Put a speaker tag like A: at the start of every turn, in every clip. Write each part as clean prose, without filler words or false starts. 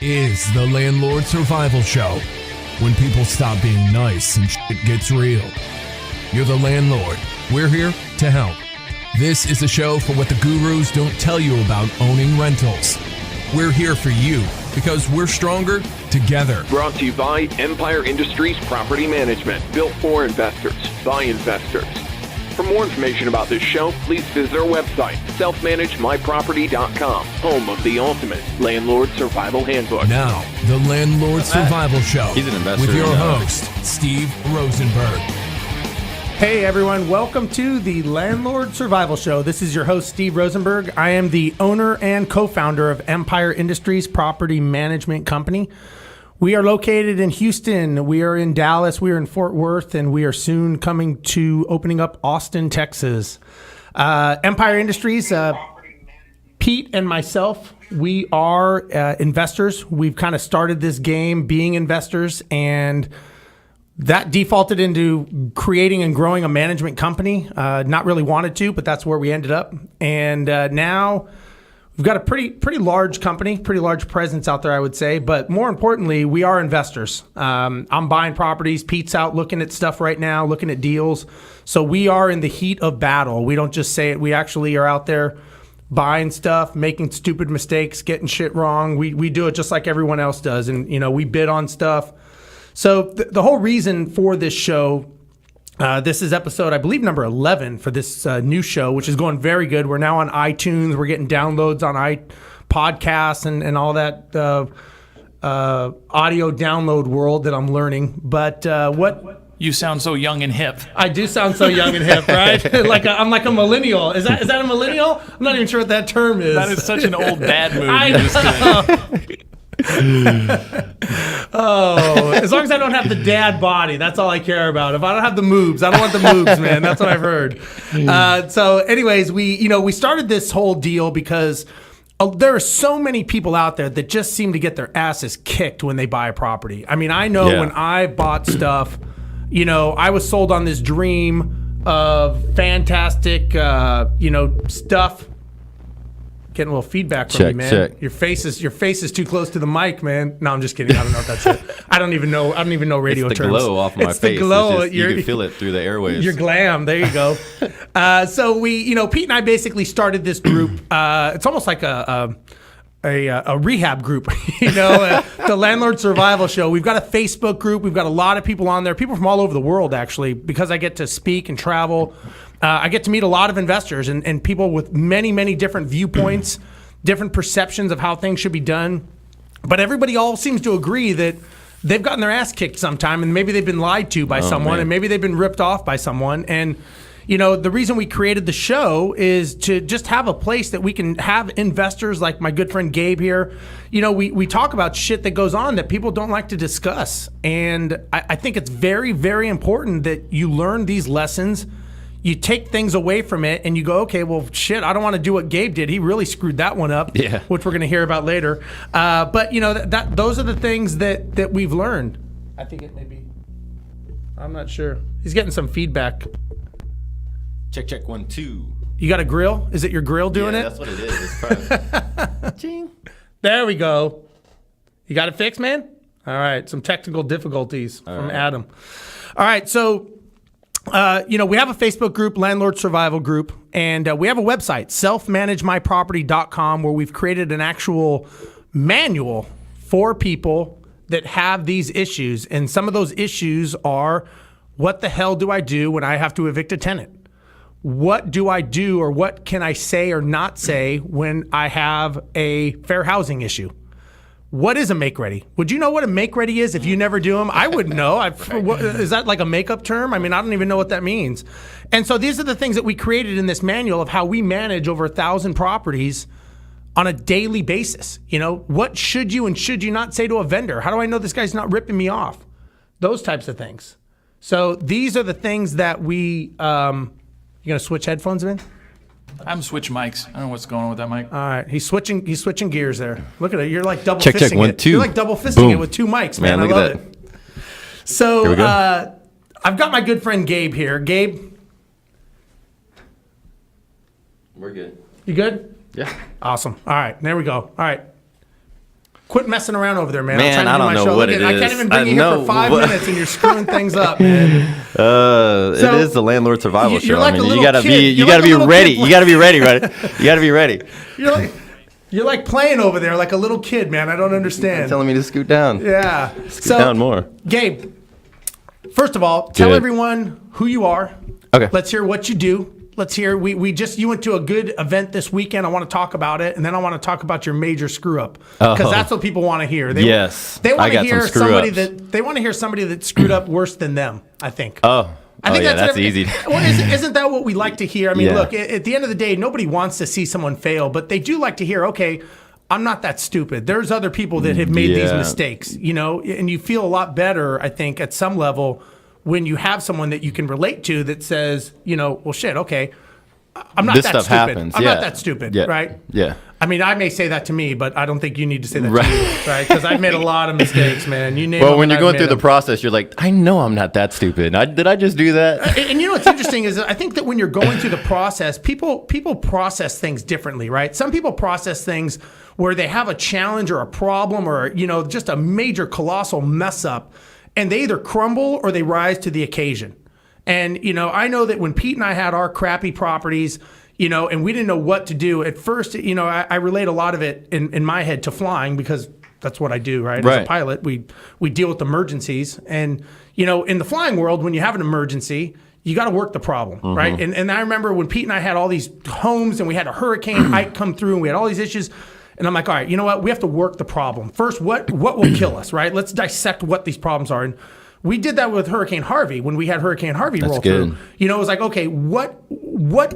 A: is the Landlord Survival Show. When people stop being nice and shit gets real. You're the landlord. We're here to help. This is a show for what the gurus don't tell you about owning rentals. We're here for you because we're stronger together.
B: Brought to you by Empire Industries Property Management, built for investors, by investors. For more information about this show, please visit our website, selfmanagemyproperty.com, home of the ultimate Landlord Survival Handbook.
A: Now, the Landlord Survival Show.
C: He's an investor.
A: With your host, Steve Rozenberg.
D: Hey everyone, welcome to the Landlord Survival Show. This is your host, Steve Rozenberg. I am the owner and co-founder of Empire Industries Property Management Company. We are located in Houston, we are in Dallas, we are in Fort Worth, and we are soon coming to opening up Austin, Texas. Empire Industries, Pete and myself, we are investors. We've kind of started this game being investors, and that defaulted into creating and growing a management company. Not really wanted to, but that's where we ended up. And now we've got a pretty large company, pretty large presence out there, I would say. But more importantly, we are investors. I'm buying properties. Pete's out looking at stuff right now, looking at deals. So we are in the heat of battle. We don't just say it. We actually are out there buying stuff, making stupid mistakes, getting shit wrong. We do it just like everyone else does. And, you know, we bid on stuff. So the whole reason for this show, this is episode, I believe, number 11 for this new show, which is going very good. We're now on iTunes. We're getting downloads on podcasts and all that audio download world that I'm learning. But what...
E: You sound so young and hip.
D: I do sound so young and hip, right? I'm like a millennial. Is that a millennial? I'm not even sure what that term is.
E: That is such an old dad move.
D: Oh, as long as I don't have the dad body, that's all I care about. If I don't have the moves, I don't want the moves, man. That's what I've heard. So anyways, we started this whole deal because there are so many people out there that just seem to get their asses kicked when they buy a property. I mean, I know when I bought stuff, I was sold on this dream of fantastic, stuff. Getting a little feedback from you, man.
C: Check.
D: Your face is too close to the mic, man. No, I'm just kidding. I don't know if that's it. I don't even know radio terms.
C: It's the glow off my face.
D: The glow.
C: You can feel it through the airwaves.
D: Your glam. There you go. So we, Pete and I basically started this group. It's almost like a rehab group, the Landlord Survival Show. We've got a Facebook group. We've got a lot of people on there, people from all over the world, actually, because I get to speak and travel. I get to meet a lot of investors and people with many, many different viewpoints, different perceptions of how things should be done. But everybody all seems to agree that they've gotten their ass kicked sometime, and maybe they've been lied to by someone, and maybe they've been ripped off by someone. And the reason we created the show is to just have a place that we can have investors like my good friend Gabe here. We talk about shit that goes on that people don't like to discuss. And I think it's very, very important that you learn these lessons. You take things away from it and you go, okay, well, shit, I don't want to do what Gabe did. He really screwed that one up, which we're going to hear about later. But, those are the things that we've learned. I think it may be. I'm not sure. He's getting some feedback.
C: Check 1 2.
D: You got a grill? Is it your grill doing it?
C: That's what it is. It's probably...
D: There we go. You got it fixed, man? All right. Some technical difficulties from Adam. All right. So, we have a Facebook group, Landlord Survival Group, and we have a website, selfmanagemyproperty.com, where we've created an actual manual for people that have these issues. And some of those issues are, what the hell do I do when I have to evict a tenant? What do I do, or what can I say or not say when I have a fair housing issue? What is a make-ready? Would you know what a make-ready is if you never do them? I wouldn't know. Is that like a makeup term? I mean, I don't even know what that means. And so these are the things that we created in this manual of how we manage over 1,000 properties on a daily basis. What should you and should you not say to a vendor? How do I know this guy's not ripping me off? Those types of things. So these are the things that we... you going to switch headphones, man?
E: I'm switching mics. I don't know what's going on with that mic.
D: All right, he's switching gears there. Look at it. You're like double
C: check,
D: fisting
C: 1
D: it.
C: 2.
D: You're like double fisting it with two mics, man. I love it. So I've got my good friend Gabe here. Gabe,
C: we're good.
D: You good?
C: Yeah.
D: Awesome. All right, there we go. All right. Quit messing around over there, man.
C: Man,
D: I'm trying to
C: I
D: do
C: don't
D: my
C: know
D: show.
C: what
D: Look,
C: it
D: I
C: is.
D: can't even bring
C: I
D: you here for
C: know
D: 5
C: what-
D: minutes, and you're screwing things up, man.
C: It is the Landlord Survival
D: You're
C: Show.
D: like a
C: I mean,
D: little
C: you gotta
D: kid.
C: be,
D: You're
C: you
D: like
C: gotta
D: a
C: be
D: little
C: ready.
D: kid.
C: You gotta be ready, right? You gotta be ready.
D: You're like playing over there like a little kid, man. I don't understand.
C: Telling me to scoot down.
D: Yeah.
C: Scoot down more.
D: Gabe, first of all, tell
C: Good.
D: everyone who you are.
C: Okay.
D: Let's hear what you do. Let's hear. You went to a good event this weekend. I want to talk about it, and then I want to talk about your major screw up because that's what people want to hear.
C: Yes.
D: They
C: I
D: want to
C: got
D: hear
C: some screw
D: somebody
C: ups.
D: they want to hear somebody that screwed up worse than them. I think.
C: I think that's easy.
D: Well, isn't that what we like to hear? I mean,
C: Yeah.
D: look, at the end of the day, nobody wants to see someone fail, but they do like to hear, okay, I'm not that stupid. There's other people that have made these
C: Yeah.
D: mistakes, and you feel a lot better, I think, at some level when you have someone that you can relate to that says, well, shit, okay, I'm not
C: This
D: that
C: stuff
D: stupid.
C: happens.
D: I'm
C: Yeah.
D: not that stupid,
C: Yeah.
D: right?
C: Yeah.
D: I mean, I may say that to me, but I don't think you need to say that
C: Right.
D: to you, right? Because I've made a lot of mistakes, man. You name
C: Well,
D: them
C: when
D: and
C: you're
D: I've
C: going
D: made
C: through the
D: them.
C: process, you're like, I know I'm not that stupid. Did I just do that?
D: And you know what's interesting is I think that when you're going through the process, people process things differently, right? Some people process things where they have a challenge or a problem or just a major colossal mess up, and they either crumble or they rise to the occasion. And I know that when Pete and I had our crappy properties, and we didn't know what to do at first. I relate a lot of it in my head to flying because that's what I do, right? As
C: Right.
D: a pilot, we deal with emergencies, and in the flying world, when you have an emergency, you got to work the problem, right? And I remember when Pete and I had all these homes, and we had a Hurricane Ike come through, and we had all these issues. And I'm like, all right, you know what? We have to work the problem first. What will kill us, right? Let's dissect what these problems are. And we did that with Hurricane Harvey when we had Hurricane Harvey roll
C: good.
D: through. It was like, okay, what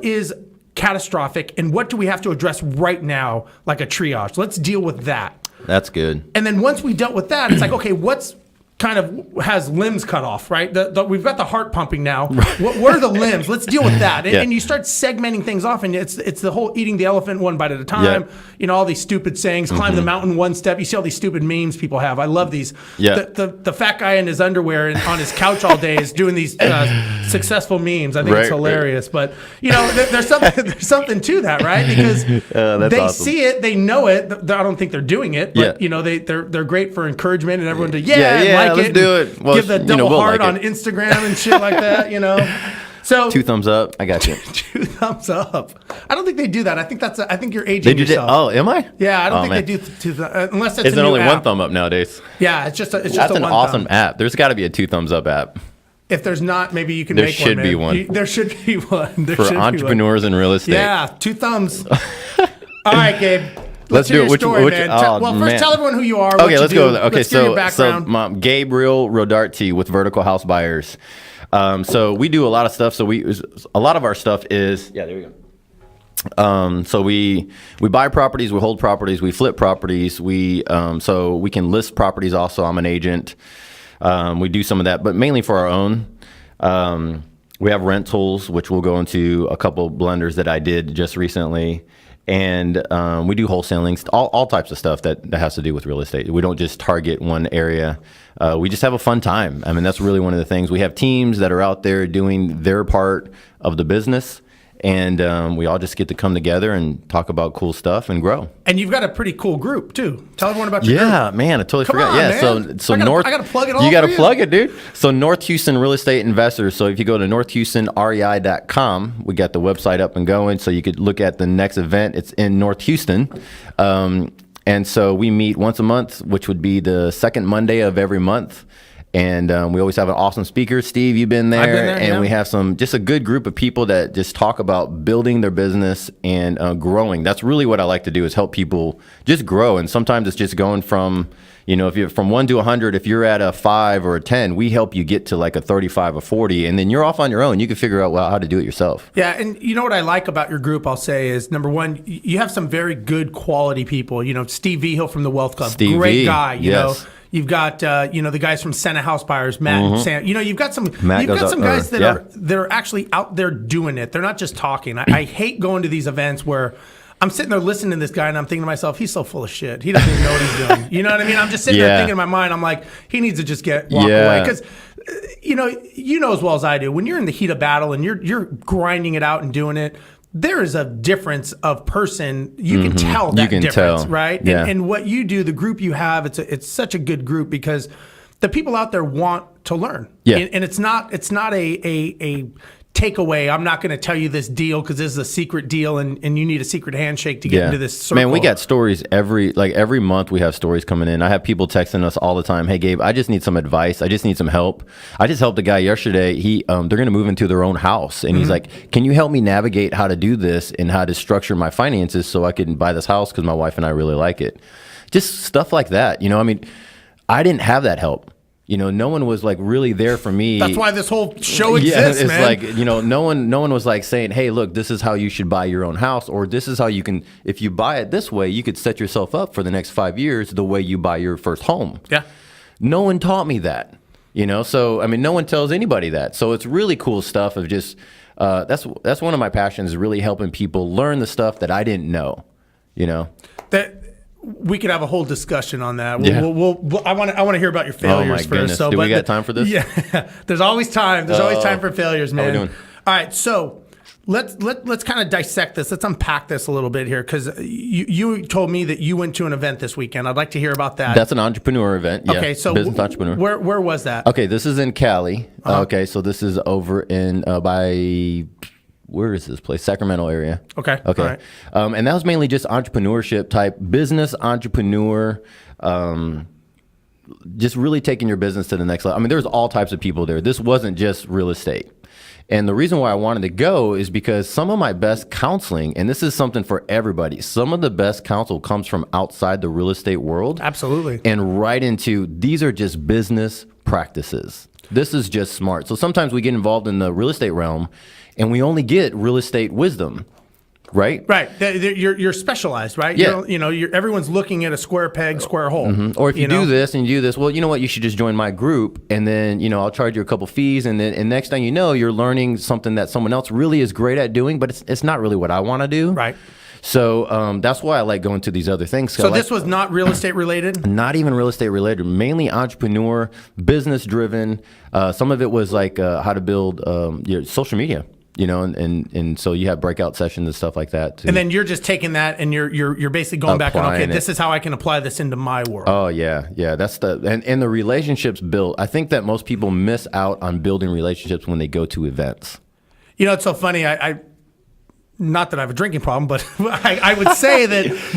D: is catastrophic and what do we have to address right now, like a triage? Let's deal with that.
C: That's good.
D: And then once we dealt with that, it's like, okay, what's kind of has limbs cut off, right? We've got the heart pumping now. What are the limbs? Let's deal with that. And you start segmenting things off, and it's the whole eating the elephant one bite at a time.
C: Yep.
D: All these stupid sayings, climb the mountain one step. You see all these stupid memes people have. I love these.
C: Yeah.
D: The fat guy in his underwear and on his couch all day is doing these successful memes. I think it's
C: Right.
D: hilarious. But, there's something to that, right? Because
C: That's
D: they
C: awesome.
D: see it, they know it. I don't think they're doing it, but, they're great for encouragement and everyone to, like
C: let's
D: it.
C: do it. Well,
D: give the double
C: we'll
D: heart
C: like
D: on
C: it.
D: Instagram and shit like that, So
C: 2 thumbs up. I got you.
D: 2 thumbs up. I don't think they do that. I think you're aging
C: They do that.
D: yourself.
C: Oh, am I?
D: Yeah, I don't
C: Oh,
D: think
C: man.
D: they do unless it's
C: Isn't
D: a new
C: only
D: app.
C: one thumb up nowadays?
D: Yeah, it's just
C: That's
D: a
C: an
D: one
C: awesome
D: thumb.
C: app. There's got to be a 2 thumbs up app
D: If there's not, maybe you can
C: There
D: make
C: should
D: one.
C: be
D: man.
C: one.
D: There should be one. There
C: for
D: should be one.
C: entrepreneurs in real estate.
D: Yeah, 2 thumbs. All right, Gabe.
C: Let's
D: hear
C: do it.
D: your
C: Which-
D: story,
C: which-
D: man.
C: oh,
D: Well, first
C: man.
D: tell everyone who you are. What
C: Okay,
D: you
C: let's
D: do.
C: go. Okay,
D: Let's hear your
C: so
D: background.
C: Gabe Rodarte with Vertical House Buyers. So we do a lot of stuff. So a lot of our stuff is there we go. So we buy properties, we hold properties, we flip properties. So we can list properties. Also, I'm an agent. We do some of that, but mainly for our own. We have rentals, which we'll go into a couple blenders that I did just recently. And we do wholesaling, all types of stuff that has to do with real estate. We don't just target one area. We just have a fun time. I mean, that's really one of the things. We have teams that are out there doing their part of the business. And we all just get to come together and talk about cool stuff and grow.
D: And you've got a pretty cool group too. Tell everyone about your group.
C: Yeah, man, I totally
D: Come
C: forgot.
D: on,
C: Yeah,
D: man.
C: so
D: I gotta-
C: North.
D: I gotta plug it all
C: You got
D: for
C: to
D: you.
C: plug it, dude. So North Houston Real Estate Investors. So if you go to northhoustonrei.com, we got the website up and going. So you could look at the next event. It's in North Houston. And so we meet once a month, which would be the second Monday of every month. And we always have an awesome speaker. Steve, you've been there.
D: I've been there,
C: and
D: yeah.
C: we have just a good group of people that just talk about building their business and growing. That's really what I like to do, is help people just grow. And sometimes it's just going from, if you're from 1 to 100, if you're at a 5 or a 10, we help you get to like a 35 or 40. And then you're off on your own. You can figure out how to do it yourself.
D: Yeah, and you know what I like about your group, I'll say, is number one, you have some very good quality people. Steve Vigil from the Wealth Club,
C: Steve
D: great
C: V,
D: guy. You
C: yes.
D: know, you've got the guys from Senate House Buyers, Matt and Sam. You've got some guys that are actually out there doing it. They're not just talking. I hate going to these events where I'm sitting there listening to this guy and I'm thinking to myself, he's so full of shit. He doesn't even know what he's doing. You know what I mean? I'm just sitting there thinking in my mind, I'm like, he needs to just walk away. Because, you know as well as I do, when you're in the heat of battle and you're grinding it out and doing it, there is a difference of person. You can tell that
C: You can
D: difference,
C: tell.
D: right?
C: Yeah.
D: And what you do, the group you have, it's such a good group because the people out there want to learn.
C: Yeah.
D: And it's not a takeaway. I'm not going to tell you this deal because this is a secret deal and you need a secret handshake to get into this circle.
C: Man, we got stories every month. We have stories coming in. I have people texting us all the time. Hey, Gabe, I just need some advice. I just need some help. I just helped a guy yesterday. They're going to move into their own house, and he's like, "Can you help me navigate how to do this and how to structure my finances so I can buy this house because my wife and I really like it?" Just stuff like that. I mean, I didn't have that help. No one was like really there for me.
D: That's why this whole show exists,
C: it's
D: man.
C: like, no one was like saying, hey, look, this is how you should buy your own house, or this is how you can, if you buy it this way, you could set yourself up for the next 5 years the way you buy your first home.
D: Yeah.
C: No one taught me that, so, I mean, no one tells anybody that. So it's really cool stuff of just, that's one of my passions, is really helping people learn the stuff that I didn't know,
D: That we could have a whole discussion on that.
C: Yeah.
D: I want to hear about your failures first.
C: Goodness.
D: So,
C: Do we got time for this?
D: Yeah, there's always time. There's always time for failures, man.
C: How we doing?
D: All right, so let's kind of dissect this. Let's unpack this a little bit here because you told me that you went to an event this weekend. I'd like to hear about that.
C: That's an entrepreneur event. Yeah.
D: Okay, so
C: business entrepreneur.
D: Where was that?
C: Okay, this is in Cali. Okay, so this is over in where is this place? Sacramento area.
D: Okay.
C: Okay.
D: All right.
C: And that was mainly just entrepreneurship type, business entrepreneur, just really taking your business to the next level. I mean, there's all types of people there. This wasn't just real estate. And the reason why I wanted to go is because some of my best counseling, and this is something for everybody, some of the best counsel comes from outside the real estate world.
D: Absolutely.
C: And right into, these are just business practices. This is just smart. So sometimes we get involved in the real estate realm and we only get real estate wisdom, right?
D: Right. You're specialized, right?
C: Yeah.
D: Everyone's looking at a square peg, square hole.
C: Or if you do this and you do this, well, you know what? You should just join my group, and then I'll charge you a couple fees, and next thing you know, you're learning something that someone else really is great at doing, but it's not really what I want to do.
D: Right.
C: So that's why I like going to these other things.
D: So this was not real estate related?
C: Not even real estate related, mainly entrepreneur, business driven. Some of it was like how to build your social media. And so you have breakout sessions and stuff like that too.
D: And then you're just taking that and you're basically going back and, okay, this is how I can apply this into my world.
C: Oh yeah. That's and the relationships built. I think that most people miss out on building relationships when they go to events.
D: It's so funny. I not that I have a drinking problem, but I would say that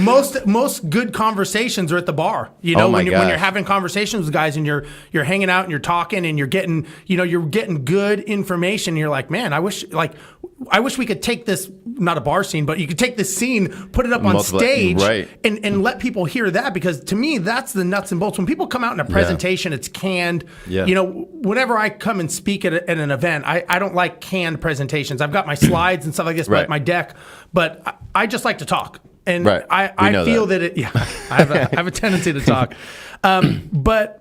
D: most good conversations are at the bar. When you're having conversations with guys and you're hanging out and you're talking and you're getting good information. And you're like, man, I wish we could take this, not a bar scene, but you could take this scene, put it up on stage,
C: right,
D: and let people hear that, because to me that's the nuts and bolts. When people come out in a presentation, it's canned.
C: Yeah.
D: Whenever I come and speak at an event, I don't like canned presentations. I've got my slides and stuff like this,
C: right,
D: my deck, but I just like to talk. And
C: right.
D: I feel that I have a tendency to talk. But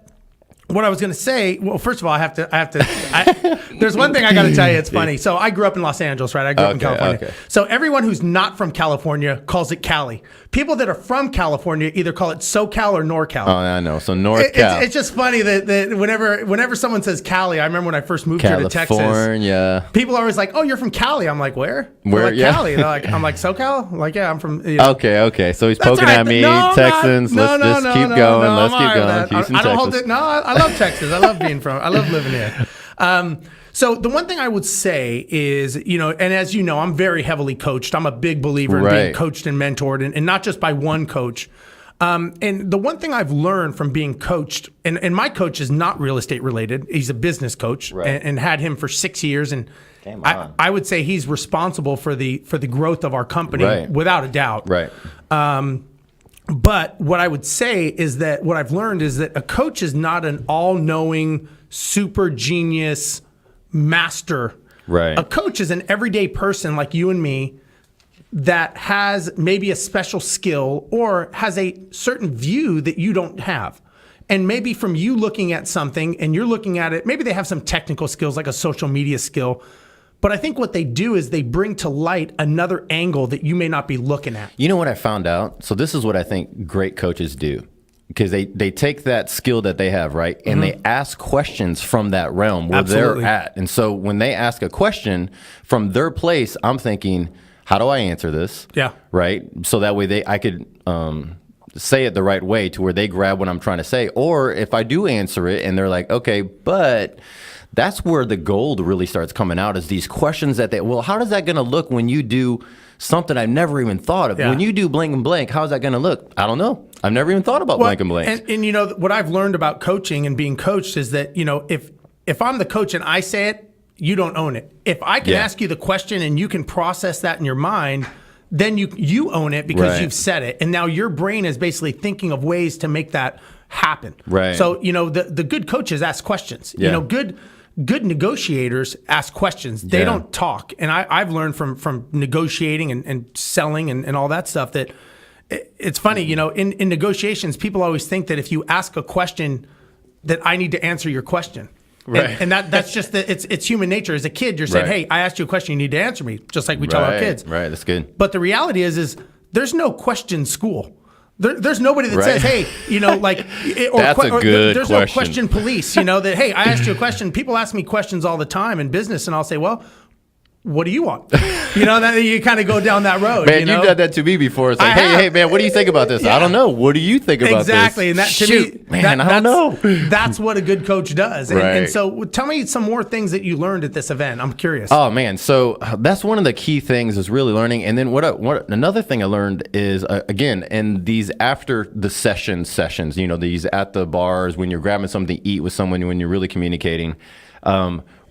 D: what I was going to say, well, first of all, there's one thing I got to tell you. It's funny. So I grew up in Los Angeles, right? I grew up in California.
C: Okay.
D: So everyone who's not from California calls it Cali. People that are from California either call it SoCal or NorCal.
C: Oh, I know. So North Cal.
D: It's just funny that whenever someone says Cali, I remember when I first moved here to Texas.
C: California.
D: People are always like, "Oh, you're from Cali." I'm like, "Where?"
C: Where?
D: Like,
C: Yeah.
D: Cali. I'm like, SoCal. I'm like, yeah, I'm from.
C: Okay. So he's poking at me. Texans. Let's just keep going. Let's keep going. Houston,
D: I don't hold
C: Texas.
D: it. No, I love Texas. I love living here. So the one thing I would say is, and as you know, I'm very heavily coached. I'm a big believer in being coached and mentored, and not just by one coach. And the one thing I've learned from being coached, and my coach is not real estate related. He's a business coach, and had him for 6 years. And I would say he's responsible for the growth of our company, without a doubt.
C: Right.
D: But what I would say is that what I've learned is that a coach is not an all-knowing, super genius master.
C: Right.
D: A coach is an everyday person like you and me that has maybe a special skill or has a certain view that you don't have. And maybe from you looking at something and you're looking at it, maybe they have some technical skills like a social media skill. But I think what they do is they bring to light another angle that you may not be looking at.
C: You know what I found out? So this is what I think great coaches do. Because they take that skill that they have, right? And they ask questions from that realm where they're at. And so when they ask a question from their place, I'm thinking, how do I answer this?
D: Yeah.
C: Right. So that way I could say it the right way to where they grab what I'm trying to say. Or if I do answer it and they're like, okay, but that's where the gold really starts coming out, is these questions that well, how is that going to look when you do something I've never even thought of?
D: Yeah.
C: When you do blank and blank, how's that going to look? I don't know. I've never even thought about blank and blank.
D: And you know, what I've learned about coaching and being coached is that, you know, if I'm the coach and I say it, you don't own it. If I can ask you the question and you can process that in your mind, then you own it because you've said it. And now your brain is basically thinking of ways to make that happen.
C: Right.
D: So, you know, the good coaches ask questions.
C: Yeah.
D: You know, good negotiators ask questions. They don't talk. And I've learned from negotiating and selling and all that stuff that it's funny, you know, in negotiations, people always think that if you ask a question that I need to answer your question.
C: Right.
D: And that's just it's human nature. As a kid, you're saying, hey, I asked you a question, you need to answer me, just like we tell our kids.
C: Right, that's good.
D: But the reality is there's no question school. There's nobody that says, hey, you know, like,
C: That's a good
D: there's
C: question.
D: no question police, you know, that, hey, I asked you a question. People ask me questions all the time in business, and I'll say, well, what do you want? You know, that you kind of go down that road.
C: Man,
D: you know?
C: you've done that to me before. It's like, hey, man, what do you think about this?
D: Yeah.
C: I don't know. What do you think about
D: exactly.
C: this?
D: And that to me,
C: man, I don't know.
D: That's what a good coach does. And,
C: Right.
D: and so tell me some more things that you learned at this event. I'm curious.
C: Oh man, so that's one of the key things is really learning. And then what another thing I learned is again, in these after the sessions, you know, these at the bars when you're grabbing something to eat with someone, when you're really communicating,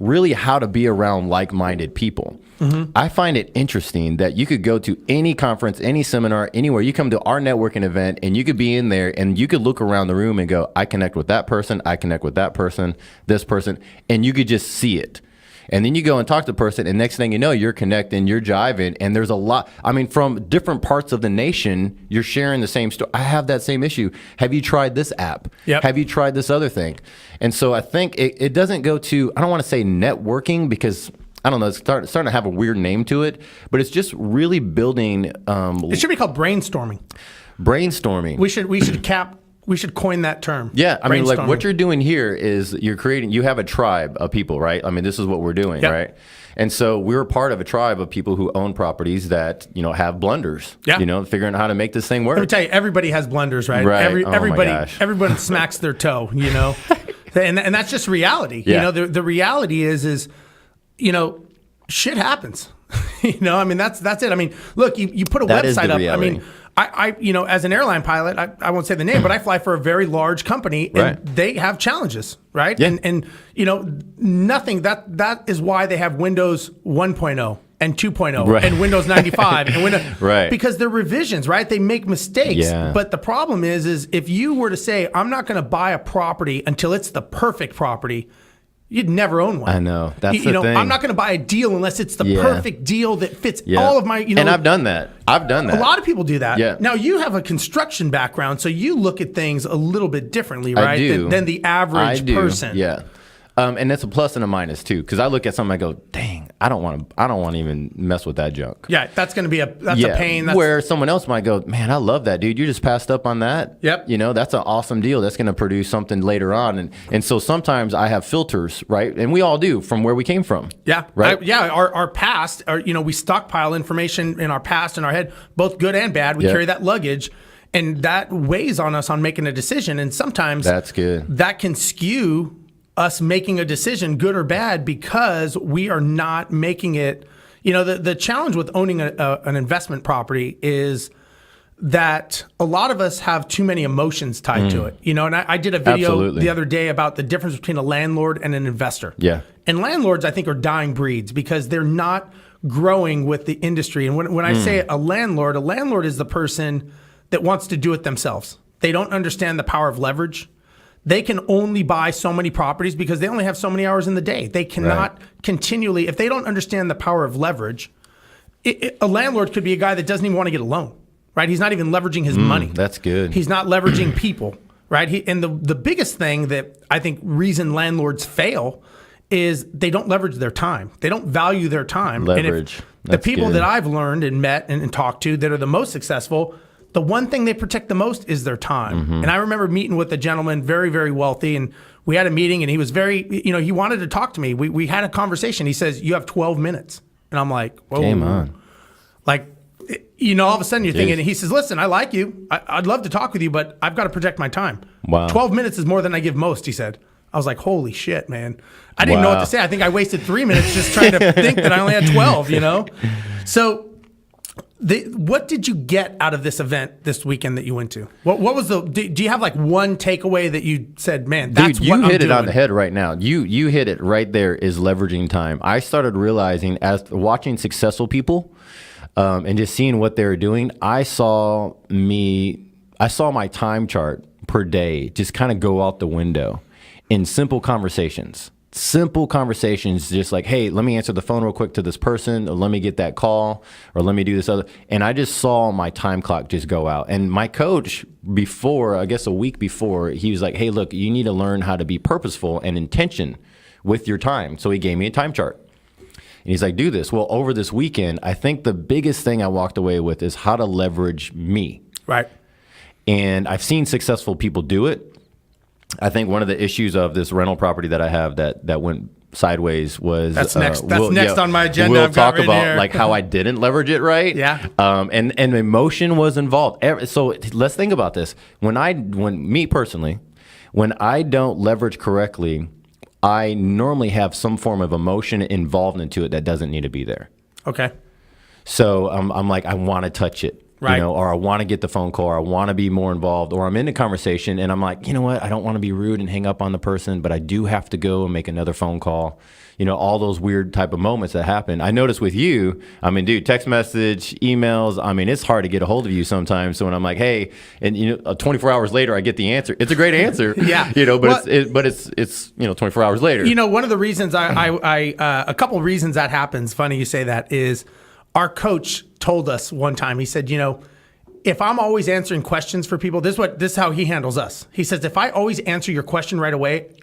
C: really how to be around like-minded people. Mm-hmm. I find it interesting that you could go to any conference, any seminar, anywhere. You come to our networking event and you could be in there and you could look around the room and go, I connect with that person, I connect with that person, this person, and you could just see it. And then you go and talk to the person, and next thing you know, you're connecting, you're jiving, and there's a lot. I mean, from different parts of the nation, you're sharing the same story. I have that same issue. Have you tried this app?
D: Yep.
C: Have you tried this other thing? And so I think it doesn't go to, I don't want to say networking because, I don't know, it's starting to have a weird name to it, but it's just really building.
D: It should be called brainstorming.
C: Brainstorming.
D: We should coin that term.
C: Yeah, I mean, like what
D: Brainstorming.
C: you're doing here is you have a tribe of people, right? I mean, this is what we're doing,
D: Yep.
C: right? And so we're part of a tribe of people who own properties that, you know, have blunders,
D: Yeah.
C: you know, figuring out how to make this thing work.
D: Let me tell you, everybody has blunders, right?
C: Right. Oh, my
D: everybody,
C: gosh.
D: everyone smacks their toe, you know, and that's just reality.
C: Yeah.
D: You know, the reality is, you know, shit happens. You know, I mean, that's it. I mean, look, you put a
C: That is
D: website
C: the
D: up.
C: reality.
D: I mean, I you know, as an airline pilot, I won't say the name, but I fly for a very large company, and
C: Right.
D: they have challenges, right?
C: Yeah.
D: And you know, nothing that is why they have Windows 1.0 and 2.0
C: Right.
D: and Windows 95 and Windows,
C: Right.
D: because they're revisions, right? They make mistakes.
C: Yeah.
D: But the problem is if you were to say, I'm not going to buy a property until it's the perfect property, you'd never own one.
C: I know. That's
D: you
C: the
D: know,
C: thing.
D: I'm not going to buy a deal unless it's the
C: Yeah.
D: perfect deal that fits
C: Yeah.
D: all of my, you know.
C: And I've done that.
D: A lot of people do that.
C: Yeah.
D: Now you have a construction background, so you look at things a little bit differently,
C: I
D: right?
C: do.
D: Than the average
C: I do.
D: person.
C: Yeah. And that's a plus and a minus too, because I look at something, I go, "Dang, I don't want to even mess with that junk."
D: Yeah, that's going to be a pain. That's,
C: Where someone else might go, "Man, I love that, dude. You just passed up on that."
D: Yep.
C: You know, that's an awesome deal. That's going to produce something later on, and so sometimes I have filters, right? And we all do from where we came from.
D: Yeah,
C: Right.
D: Our past, you know, we stockpile information in our past in our head, both good and bad. We
C: Yep.
D: carry that luggage, and that weighs on us on making a decision. And sometimes
C: That's good.
D: That can skew us making a decision, good or bad, because we are not making it. You know, the challenge with owning an investment property is that a lot of us have too many emotions tied to it. You know, and I did a video
C: Absolutely.
D: the other day about the difference between a landlord and an investor.
C: Yeah.
D: And landlords, I think, are dying breeds because they're not growing with the industry. And when I say a landlord is the person that wants to do it themselves. They don't understand the power of leverage. They can only buy so many properties because they only have so many hours in the day. They cannot continually, if they don't understand the power of leverage, a landlord could be a guy that doesn't even want to get a loan, right? He's not even leveraging his money.
C: That's good.
D: He's not leveraging people, right? And the biggest thing that I think reason landlords fail is they don't leverage their time. They don't value their time.
C: Leverage.
D: And if the
C: That's
D: people
C: good.
D: that I've learned and met and talked to that are the most successful, the one thing they protect the most is their time.
C: Mm-hmm.
D: And I remember meeting with a gentleman, very, very wealthy, and we had a meeting, and he was very, you know, he wanted to talk to me. We had a conversation. He says, "You have 12 minutes." And I'm like, "Whoa.
C: Game on.
D: Like, all of a sudden you're thinking, he says, listen, I like you. I'd love to talk with you, but I've got to protect my time.
C: Wow.
D: 12 minutes is more than I give most, he said. I was like, holy shit, man. I didn't know what to say. I think I wasted 3 minutes just trying to think that I only had 12, So what did you get out of this event this weekend that you went to? What was do you have like one takeaway that you said, man, that's
C: Dude,
D: what I'm doing?
C: you hit it on the head right now. You hit it right there, is leveraging time. I started realizing, as watching successful people and just seeing what they were doing, I saw my time chart per day just kind of go out the window in simple conversations. Just like, hey, let me answer the phone real quick to this person, or let me get that call, or let me do this other. And I just saw my time clock just go out. And my coach, a week before, he was like, hey, look, you need to learn how to be purposeful and intention with your time. So he gave me a time chart. And he's like, do this. Well, over this weekend, I think the biggest thing I walked away with is how to leverage me.
D: Right.
C: And I've seen successful people do it. I think one of the issues of this rental property that I have that went sideways was
D: that's next on my agenda.
C: We'll
D: I've got
C: talk about
D: here.
C: like how I didn't leverage it right.
D: Yeah.
C: And emotion was involved. So let's think about this. When I don't leverage correctly, I normally have some form of emotion involved into it that doesn't need to be there.
D: Okay.
C: So I'm like, I want to touch it.
D: Right.
C: Or I want to get the phone call, or I want to be more involved, or I'm in a conversation and I'm like, you know what, I don't want to be rude and hang up on the person, but I do have to go and make another phone call. All those weird type of moments that happen. I noticed with you, dude, text message, emails, it's hard to get a hold of you sometimes. So when I'm like, hey, and 24 hours later, I get the answer. It's a great answer.
D: Yeah.
C: But it's 24 hours later.
D: One of the reasons a couple of reasons that happens, funny you say that, is our coach told us one time, he said, if I'm always answering questions for people, this is how he handles us. He says, if I always answer your question right away,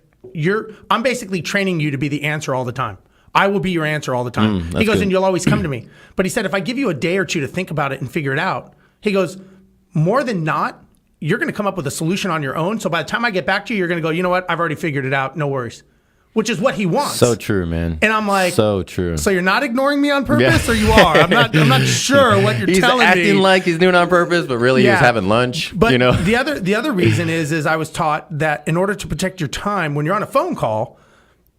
D: I'm basically training you to be the answer all the time. I will be your answer all the time. He goes, and you'll always come to me. But he said, if I give you a day or two to think about it and figure it out, he goes, more than not, you're going to come up with a solution on your own. So by the time I get back to you, you're going to go, you know what? I've already figured it out. No worries. Which is what he wants.
C: So true, man.
D: And I'm like,
C: so true.
D: So you're not ignoring me on purpose, or you are? I'm not sure what you're telling me.
C: He's acting like he's doing it on purpose, but really he was having lunch.
D: But the other reason is I was taught that in order to protect your time when you're on a phone call,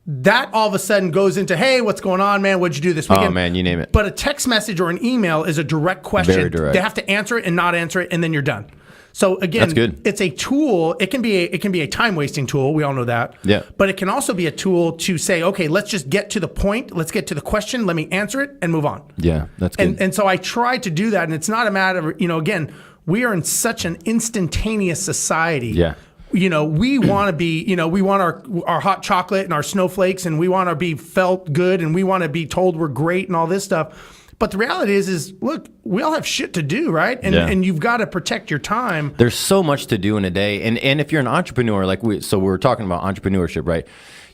D: that all of a sudden goes into, hey, what's going on, man? What'd you do this weekend?
C: Oh man, you name it.
D: But a text message or an email is a direct question.
C: Very direct.
D: They have to answer it and not answer it, and then you're done. So again,
C: that's good.
D: It's a tool. It can be a time wasting tool. We all know that.
C: Yeah.
D: But it can also be a tool to say, okay, let's just get to the point. Let's get to the question. Let me answer it and move on.
C: Yeah, that's good.
D: And so I try to do that, and it's not a matter of, again, we are in such an instantaneous society.
C: Yeah.
D: We want to be, we want our hot chocolate and our snowflakes, and we want to be felt good, and we want to be told we're great and all this stuff. But the reality is look, we all have shit to do, right? And you've got to protect your time.
C: There's so much to do in a day. And if you're an entrepreneur, so we're talking about entrepreneurship, right?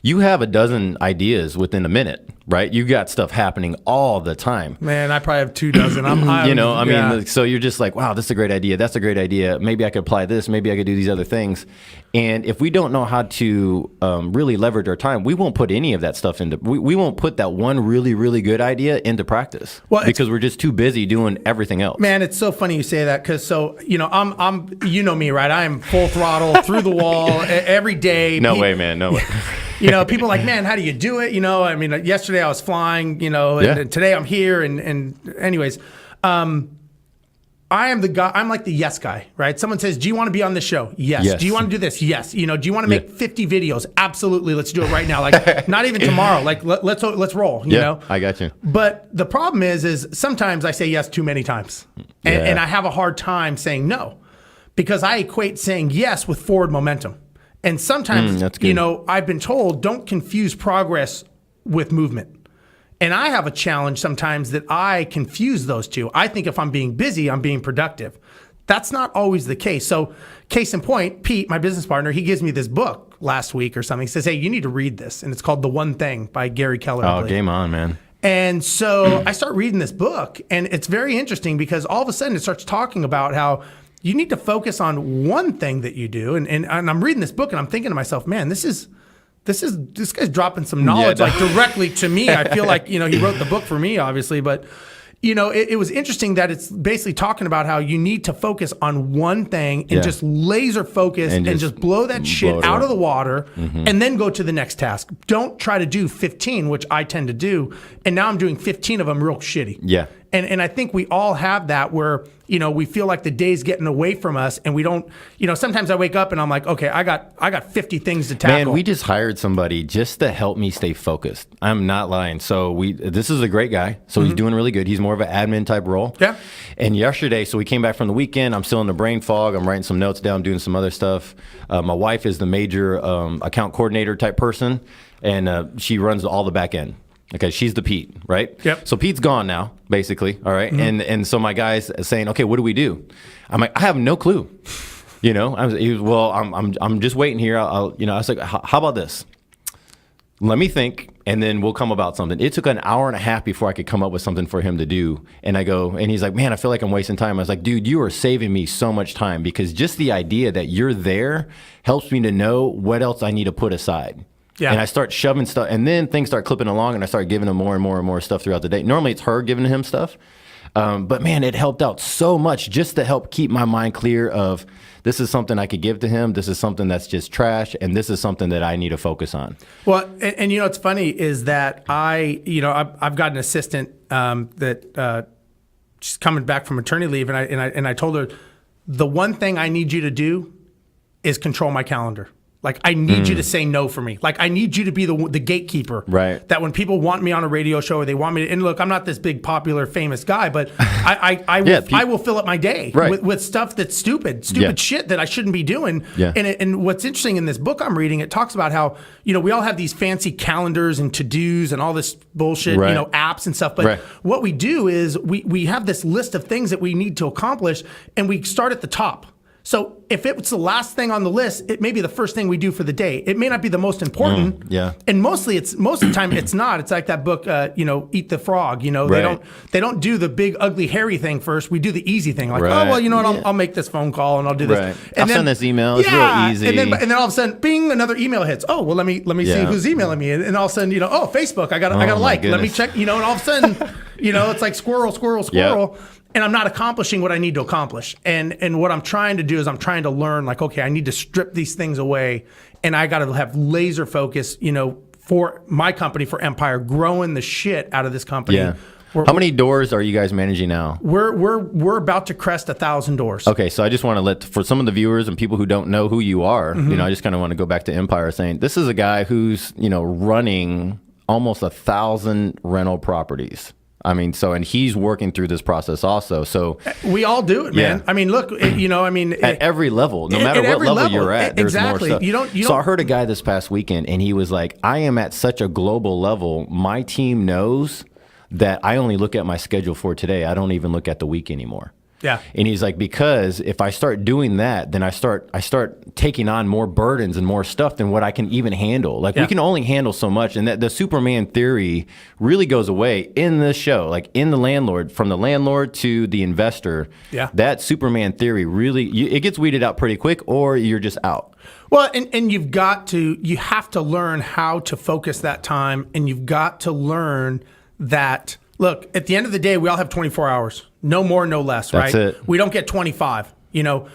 C: You have a dozen ideas within a minute, right? You got stuff happening all the time.
D: Man, I probably have 24.
C: So you're just like, wow, this is a great idea. That's a great idea. Maybe I could apply this. Maybe I could do these other things. And if we don't know how to really leverage our time, we won't put any of that stuff we won't put that one really, really good idea into practice because we're just too busy doing everything else.
D: Man, it's so funny you say that because I'm me, right? I am full throttle through the wall every day.
C: No way, man. No way.
D: People are like, man, how do you do it? Yesterday I was flying, and today I'm here. And anyways, I am the guy, I'm like the yes guy, right? Someone says, do you want to be on this show? Yes. Do you want to do this? Yes. Do you want to make 50 videos? Absolutely. Let's do it right now. Like not even tomorrow. Like let's roll, you know?
C: I got you.
D: But the problem is sometimes I say yes too many times and I have a hard time saying no because I equate saying yes with forward momentum. And sometimes, I've been told don't confuse progress with movement. And I have a challenge sometimes that I confuse those two. I think if I'm being busy, I'm being productive. That's not always the case. So case in point, Pete, my business partner, he gives me this book last week or something. He says, hey, you need to read this. And it's called The One Thing by Gary Keller.
C: Oh, game on, man.
D: And so I start reading this book, and it's very interesting because all of a sudden it starts talking about how you need to focus on one thing that you do. And I'm reading this book, and I'm thinking to myself, man, this guy's dropping some knowledge like directly to me. I feel like, he wrote the book for me, obviously, but it was interesting that it's basically talking about how you need to focus on one thing and just laser focus and just blow that shit out of the water and then go to the next task. Don't try to do 15, which I tend to do. And now I'm doing 15 of them real shitty.
C: Yeah.
D: And I think we all have that where, we feel like the day's getting away from us and we don't, sometimes I wake up and I'm like, okay, I got 50 things to tackle.
C: Man, we just hired somebody just to help me stay focused. I'm not lying. So this is a great guy. So he's doing really good. He's more of an admin type role.
D: Yeah.
C: And yesterday, so we came back from the weekend. I'm still in the brain fog. I'm writing some notes down, doing some other stuff. My wife is the major account coordinator type person, and she runs all the back end. Okay, she's the Pete, right?
D: Yep.
C: So Pete's gone now, basically. All right, and so my guy's saying, okay, what do we do? I'm like, I have no clue. He was, well, I'm just waiting here. I was like, how about this? Let me think, and then we'll come about something. It took an hour and a half before I could come up with something for him to do. And I go, and he's like, man, I feel like I'm wasting time. I was like, dude, you are saving me so much time because just the idea that you're there helps me to know what else I need to put aside. Yeah. And I start shoving stuff, and then things start clipping along, and I start giving him more and more and more stuff throughout the day. Normally, it's her giving him stuff. But, man, it helped out so much just to help keep my mind clear of this is something I could give to him, this is something that's just trash, and this is something that I need to focus on.
D: Well, and what's funny is that I've got an assistant that she's coming back from maternity leave, and I told her the one thing I need you to do is control my calendar. Like, I need you to say no for me. Like, I need you to be the gatekeeper.
C: Right.
D: That when people want me on a radio show or they want me to, and look, I'm not this big, popular, famous guy, but I will fill up my day with stuff that's stupid shit that I shouldn't be doing.
C: Yeah.
D: And what's interesting in this book I'm reading, it talks about how, we all have these fancy calendars and to-dos and all this bullshit, apps and stuff. But what we do is we have this list of things that we need to accomplish, and we start at the top. So if it's the last thing on the list, it may be the first thing we do for the day. It may not be the most important. And most of the time it's not. It's like that book, Eat the Frog. They don't do the big ugly hairy thing first. We do the easy thing. Like, oh well, you know what? I'll make this phone call and I'll do this. And
C: I'll send this email. It's real easy.
D: And then all of a sudden, bing, another email hits. Oh well, let me see who's emailing me. And all of a sudden, oh, Facebook. I got to like. Goodness. Let me check. And all of a sudden, it's like squirrel.
C: Yep.
D: And I'm not accomplishing what I need to accomplish. And what I'm trying to do is I'm trying to learn, like, okay, I need to strip these things away, and I got to have laser focus, for my company, for Empire, growing the shit out of this company. Yeah.
C: How many doors are you guys managing now?
D: We're about to crest 1,000 doors.
C: Okay, so I just want to for some of the viewers and people who don't know who you are, I just kind of want to go back to Empire saying this is a guy who's running almost 1,000 rental properties. I mean, and he's working through this process also. So
D: we all do it, man. Yeah. I mean, look,
C: at every level, no matter what level you're at, there's more stuff. So I heard a guy this past weekend, and he was like, I am at such a global level. My team knows that I only look at my schedule for today. I don't even look at the week anymore.
D: Yeah.
C: And he's like, because if I start doing that, then I start taking on more burdens and more stuff than what I can even handle. Like we can only handle so much. And that the Superman theory really goes away in this show, like in The Landlord, from the landlord to the investor.
D: Yeah.
C: That Superman theory really, it gets weeded out pretty quick, or you're just out.
D: Well, and you have to learn how to focus that time, and you've got to learn that, look, at the end of the day, we all have 24 hours. No more, no less, right?
C: That's it.
D: We don't get 25,
C: And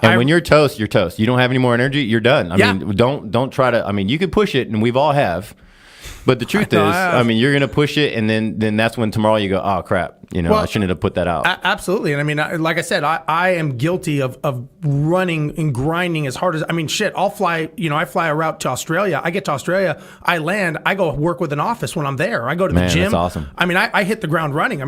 C: when you're toast, you're toast. You don't have any more energy, you're done. I mean, don't try to, you could push it, and we've all have. But the truth is, you're going to push it, and then that's when tomorrow you go, oh, crap. I shouldn't have put that out.
D: Absolutely. And like I said, I am guilty of running and grinding as hard as, I'll fly, I fly a route to Australia. I get to Australia, I land, I go work with an office when I'm there. I go to the gym.
C: That's awesome.
D: I hit the ground running.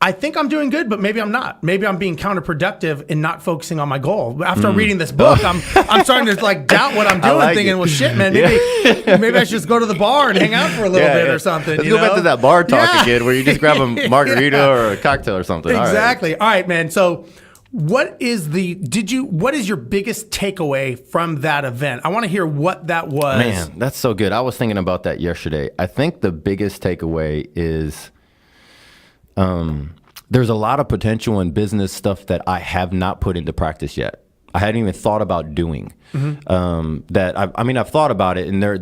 D: I think I'm doing good, but maybe I'm not. Maybe I'm being counterproductive and not focusing on my goal. After reading this book, I'm starting to doubt what I'm doing, thinking, well, shit, man, maybe I should just go to the bar and hang out for a little bit or something.
C: Let's go back to that bar talk again, where you just grab a margarita or a cocktail or something.
D: Exactly. All right, man. So what is your biggest takeaway from that event? I want to hear what that was.
C: Man, that's so good. I was thinking about that yesterday. I think the biggest takeaway is there's a lot of potential in business stuff that I have not put into practice yet. I hadn't even thought about doing. That I've thought about it, and they're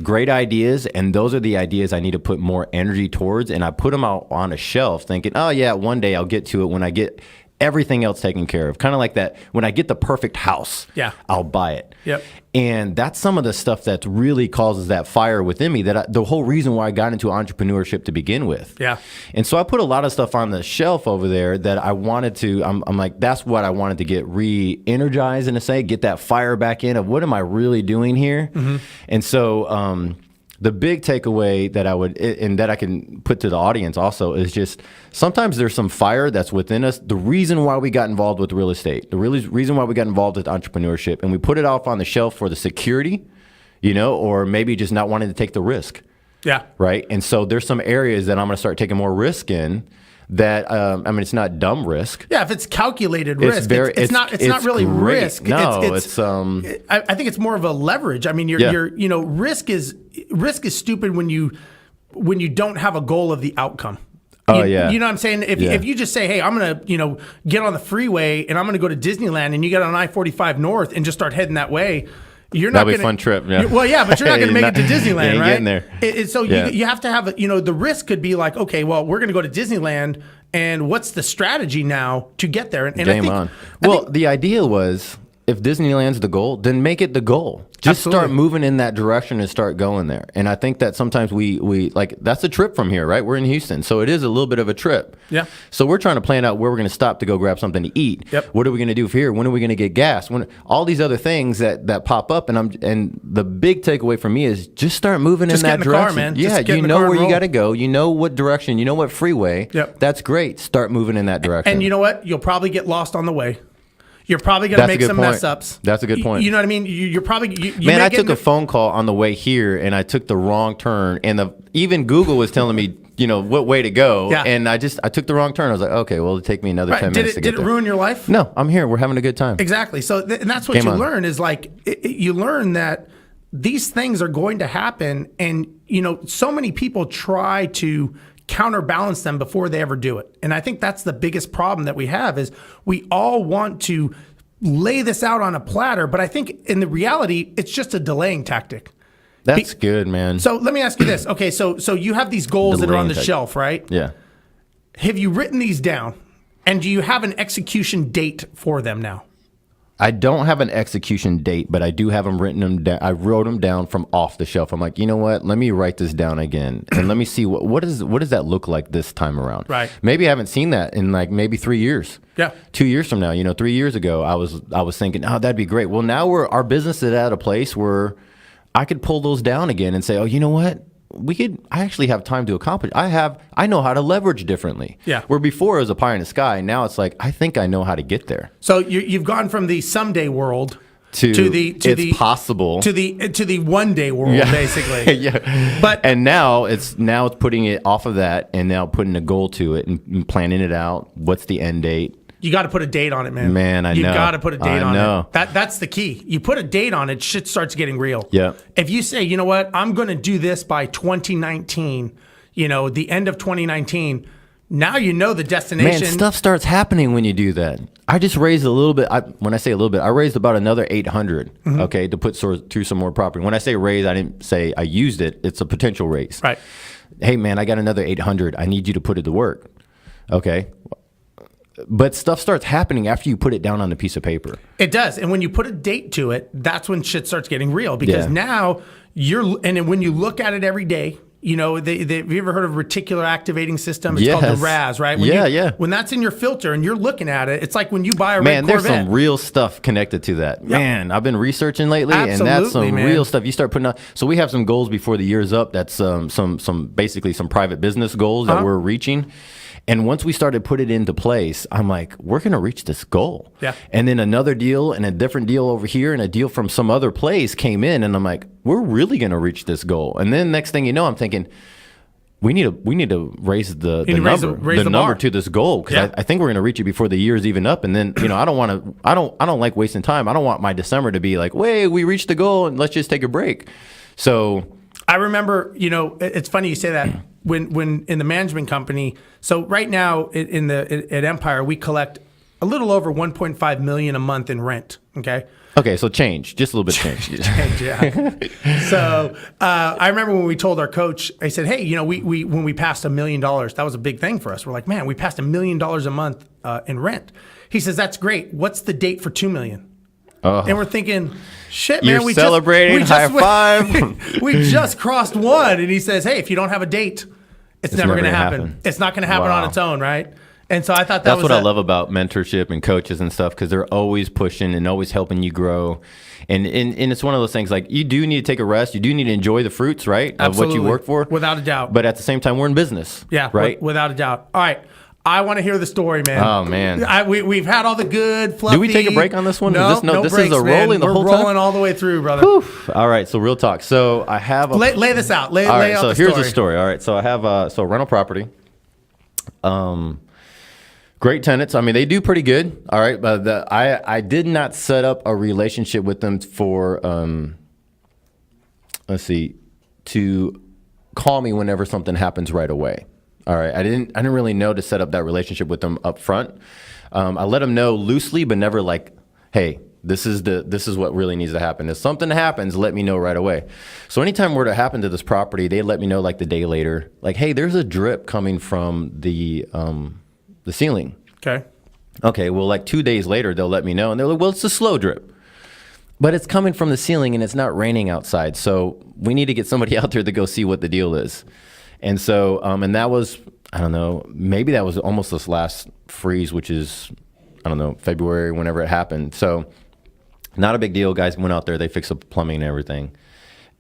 C: great ideas, and those are the ideas I need to put more energy towards. And I put them out on a shelf, thinking, oh yeah, one day I'll get to it when I get everything else taken care of. Kind of like that, when I get the perfect house, I'll buy it.
D: Yep.
C: And that's some of the stuff that really causes that fire within me, the whole reason why I got into entrepreneurship to begin with.
D: Yeah.
C: And so I put a lot of stuff on the shelf over there that I wanted to, I'm like, that's what I wanted to get re-energized, and to get that fire back in of what am I really doing here? And so, the big takeaway that I can put to the audience also is just sometimes there's some fire that's within us. The reason why we got involved with real estate, the reason why we got involved with entrepreneurship, and we put it off on the shelf for the security, or maybe just not wanting to take the risk.
D: Yeah.
C: Right. And so there's some areas that I'm going to start taking more risk in. That it's not dumb risk.
D: Yeah, if it's calculated risk, it's not really
C: great.
D: risk.
C: No,
D: I think it's more of a leverage. I mean, risk is stupid when you don't have a goal of the outcome. You know what I'm saying? If you just say, hey, I'm gonna get on the freeway and I'm gonna go to Disneyland, and you get on I-45 North and just start heading that way. You're not
C: That'd be a fun trip. Yeah.
D: Well, yeah, but you're not going to make it to Disneyland, right?
C: Getting there.
D: So you have to have, the risk could be like, okay, well, we're going to go to Disneyland, and what's the strategy now to get there? And
C: Game on. Well, the idea was, if Disneyland's the goal, then make it the goal. Just start moving in that direction and start going there. And I think that sometimes we that's a trip from here, right? We're in Houston, so it is a little bit of a trip.
D: Yeah.
C: So we're trying to plan out where we're going to stop to go grab something to eat.
D: Yep.
C: What are we going to do for here? When are we going to get gas? All these other things that pop up, and the big takeaway for me is just start moving in that direction.
D: Car, man.
C: Yeah, you know where you got to go. You know what direction. You know what freeway.
D: Yep.
C: That's great. Start moving in that direction.
D: And you know what? You'll probably get lost on the way. You're probably going to make some mess ups.
C: That's a good point.
D: You know what I mean? You're probably...
C: Man, I took a phone call on the way here, and I took the wrong turn. And even Google was telling me, what way to go. Yeah. And I took the wrong turn. I was like, okay, well, it'll take me another 10 minutes to get there.
D: Did it ruin your life?
C: No, I'm here. We're having a good time.
D: Exactly. So and that's what you learn is you learn that these things are going to happen. And, so many people try to counterbalance them before they ever do it. And I think that's the biggest problem that we have is we all want to lay this out on a platter, but I think in the reality, it's just a delaying tactic.
C: That's good, man.
D: So let me ask you this. Okay, so you have these goals that are on the shelf, right?
C: Yeah.
D: Have you written these down? And do you have an execution date for them now?
C: I don't have an execution date, but I do have them written down. I wrote them down from off the shelf. I'm like, you know what? Let me write this down again, and let me see what does that look like this time around.
D: Right.
C: Maybe I haven't seen that in maybe 3 years.
D: Yeah.
C: 2 years from now, 3 years ago, I was thinking, oh, that'd be great. Well, now our business is at a place where I could pull those down again and say, oh, you know what? I actually have time to accomplish. I know how to leverage differently.
D: Yeah.
C: Where before it was a pie in the sky. Now it's like, I think I know how to get there.
D: So you've gone from the someday world to the
C: possible
D: to the one day world, basically.
C: Yeah.
D: But
C: now it's putting it off of that and now putting a goal to it and planning it out. What's the end date?
D: You got to put a date on it, man.
C: Man, I know.
D: You got to put a date on
C: it.
D: That's the key. You put a date on it, shit starts getting real.
C: Yeah.
D: If you say, you know what, I'm going to do this by 2019, the end of 2019, now you know the destination.
C: Man, stuff starts happening when you do that. I just raised a little bit. When I say a little bit, I raised about another 800, okay, to put through some more property. When I say raise, I didn't say I used it. It's a potential raise.
D: Right.
C: Hey, man, I got another 800. I need you to put it to work. Okay. But stuff starts happening after you put it down on a piece of paper.
D: It does. And when you put a date to it, that's when shit starts getting real. Because now and when you look at it every day, have you ever heard of reticular activating system? It's called the RAS, right? When that's in your filter and you're looking at it, it's like when you buy a red Corvette.
C: Man, there's some real stuff connected to that. Yep. Man, I've been researching lately, and that's some real stuff. You start putting out. So we have some goals before the year's up. That's basically some private business goals that we're reaching. And once we started put it into place, I'm like, we're going to reach this goal.
D: Yeah.
C: And then another deal and a different deal over here and a deal from some other place came in, and I'm like, we're really going to reach this goal. And then next thing you know, I'm thinking, we need to raise the number to this goal, because I think we're going to reach it before the year's even up. And then I don't like wasting time. I don't want my December to be like, wait, we reached the goal and let's just take a break. So
D: I remember, it's funny you say that. When in the management company, so right now at Empire, we collect a little over 1.5 million a month in rent. Okay.
C: Okay, so just a little bit of change.
D: Yeah. So I remember when we told our coach, I said, hey, we when we passed $1 million, that was a big thing for us. We're like, man, we passed $1 million a month in rent. He says, that's great. What's the date for 2 million?
C: Oh.
D: And we're thinking, shit, man,
C: You're celebrating, high five.
D: We just crossed 1. And he says, hey, if you don't have a date, it's never going to happen. It's not going to happen on its own, right? And so I thought
C: that's what I love about mentorship and coaches and stuff, because they're always pushing and always helping you grow. And it's one of those things, like, you do need to take a rest. You do need to enjoy the fruits, right?
D: Absolutely.
C: Of what you work for.
D: Without a doubt.
C: But at the same time, we're in business.
D: Yeah.
C: Right?
D: Without a doubt. All right. I want to hear the story, man.
C: Oh, man.
D: We've had all the good, fluffy.
C: Do we take a break on this one?
D: No,
C: this
D: breaks,
C: is a rolling
D: man.
C: the whole time?
D: We're rolling all the way through, brother.
C: Whew. All right, so real talk. So I have
D: lay this out. Lay
C: all right,
D: out
C: so
D: the
C: here's
D: story.
C: the story. All right, so I have rental property. Great tenants. I mean, they do pretty good. All right, but I did not set up a relationship with them for to call me whenever something happens right away. All right, I didn't really know to set up that relationship with them up front. I let them know loosely, but never like, hey, this is what really needs to happen. If something happens, let me know right away. So anytime were to happen to this property, they let me know like the day later, like, hey, there's a drip coming from the ceiling. Okay, well, like 2 days later, they'll let me know, and they're like, well, it's a slow drip, but it's coming from the ceiling and it's not raining outside, so we need to get somebody out there to go see what the deal is. And so, and that was, I don't know, maybe that was almost this last freeze, which is, I don't know, February, whenever it happened. So not a big deal. Guys went out there, they fixed up plumbing and everything,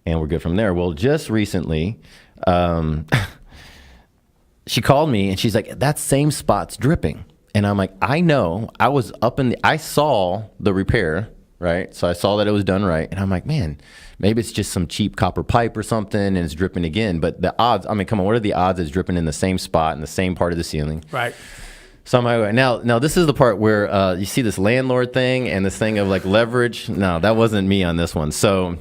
C: and we're good from there. Well, just recently, she called me and she's like, that same spot's dripping. And I'm like, I know. I was up I saw the repair, right? So I saw that it was done right. And I'm like, man, maybe it's just some cheap copper pipe or something and it's dripping again. But the odds, I mean, come on, what are the odds it's dripping in the same spot in the same part of the ceiling?
D: Right.
C: So I'm like, now this is the part where you see this landlord thing and this thing of like leverage. No, that wasn't me on this one. So,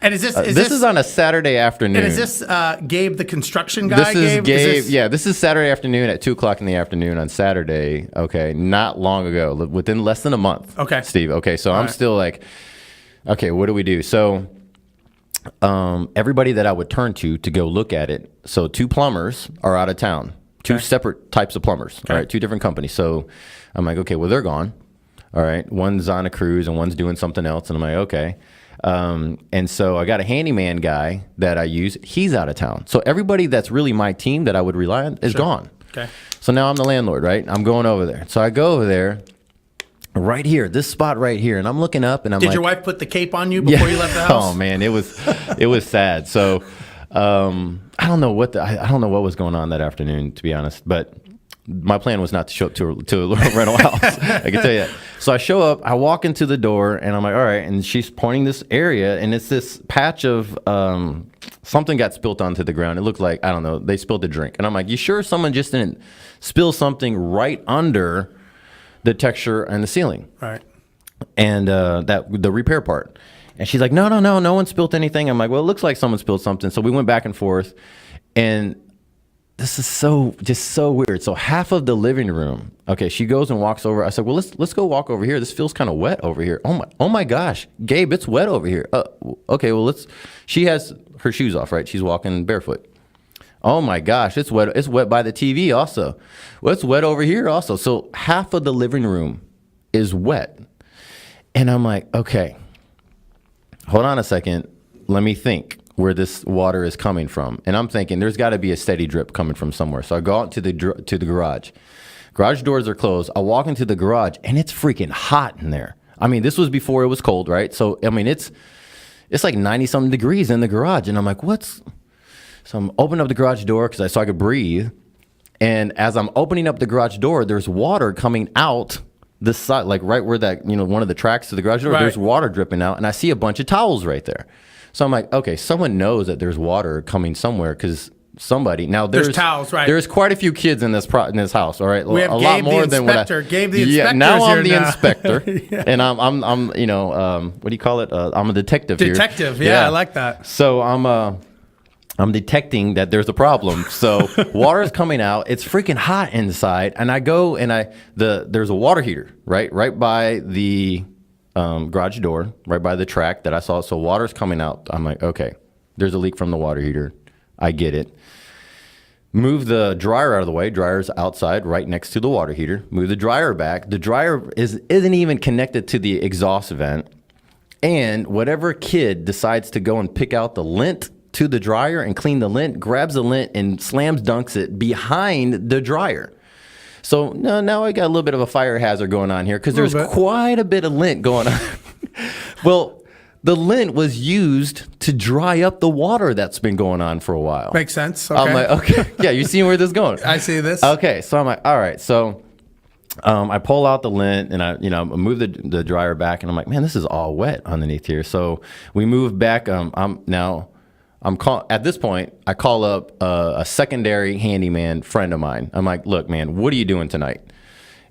D: and is
C: this is on a Saturday afternoon.
D: And is this Gabe, the construction guy?
C: This is Gabe. Yeah, this is Saturday afternoon at 2:00 in the afternoon on Saturday. Okay, not long ago, within less than a month.
D: Okay,
C: Steve. Okay, so I'm still like, okay, what do we do? So, everybody that I would turn to go look at it. So 2 plumbers are out of town. 2 separate types of plumbers. Okay. All right, 2 different companies. So I'm like, okay, well, they're gone. All right, one's on a cruise and one's doing something else. And I'm like, okay. And so I got a handyman guy that I use. He's out of town. So everybody that's really my team that I would rely on is gone.
D: Okay.
C: So now I'm the landlord, right? I'm going over there. So I go over there right here, this spot right here. And I'm looking up and I'm like.
D: Did your wife put the cape on you before you left the house?
C: Oh, man, it was sad. So I don't know what I don't know what was going on that afternoon, to be honest. But my plan was not to show up to a rental house. I can tell you that. So I show up, I walk into the door, and I'm like, all right. And she's pointing this area, and it's this patch of something got spilt onto the ground. It looked like, I don't know, they spilled a drink. And I'm like, you sure someone just didn't spill something right under the texture and the ceiling?
D: Right.
C: And the repair part. And she's like, no one spilled anything. I'm like, well, it looks like someone spilled something. So we went back and forth, and this is so weird. So half of the living room, okay, she goes and walks over. I said, well, let's go walk over here. This feels kind of wet over here. Oh my gosh, Gabe, it's wet over here. Okay, well, she has her shoes off, right? She's walking barefoot. Oh my gosh, it's wet. It's wet by the TV also. Well, it's wet over here also. So half of the living room is wet. And I'm like, okay, hold on a second. Let me think where this water is coming from. And I'm thinking there's got to be a steady drip coming from somewhere. So I go out to the garage. Garage doors are closed. I walk into the garage, and it's freaking hot in there. I mean, this was before it was cold, right? So, I mean, it's like 90-something degrees in the garage. And I'm like, So I'm opening up the garage door so I could breathe. And as I'm opening up the garage door, there's water coming out this side, like right where that, one of the tracks to the garage door, There's water dripping out. And I see a bunch of towels right there. So I'm like, okay, someone knows that there's water coming somewhere because somebody. Now there's
D: towels, right?
C: There's quite a few kids in this house. All right,
D: we have
C: a
D: Gabe
C: lot more
D: the
C: than what
D: inspector. Gabe the inspector.
C: Yeah, now I'm the
D: now.
C: inspector,
D: Yeah.
C: and I'm what do you call it? I'm a detective.
D: Detective.
C: Here.
D: Yeah, I like that.
C: So I'm I'm detecting that there's a problem. So water is coming out. It's freaking hot inside. And I go and there's a water heater, right by the garage door, right by the track that I saw. So water's coming out. I'm like, okay, there's a leak from the water heater. I get it. Move the dryer out of the way. Dryer's outside right next to the water heater. Move the dryer back. The dryer isn't even connected to the exhaust vent. And whatever kid decides to go and pick out the lint to the dryer and clean the lint, grabs the lint and dunks it behind the dryer. So now I got a little bit of a fire hazard going on here because there's quite a bit of lint going on. Well, the lint was used to dry up the water that's been going on for a while.
D: Makes sense. Okay.
C: I'm like, okay, yeah, you see where this is going.
D: I see this.
C: Okay, so I'm like, all right, so I pull out the lint and I move the dryer back and I'm like, man, this is all wet underneath here. So we move back. At this point, I call up a secondary handyman friend of mine. I'm like, look, man, what are you doing tonight?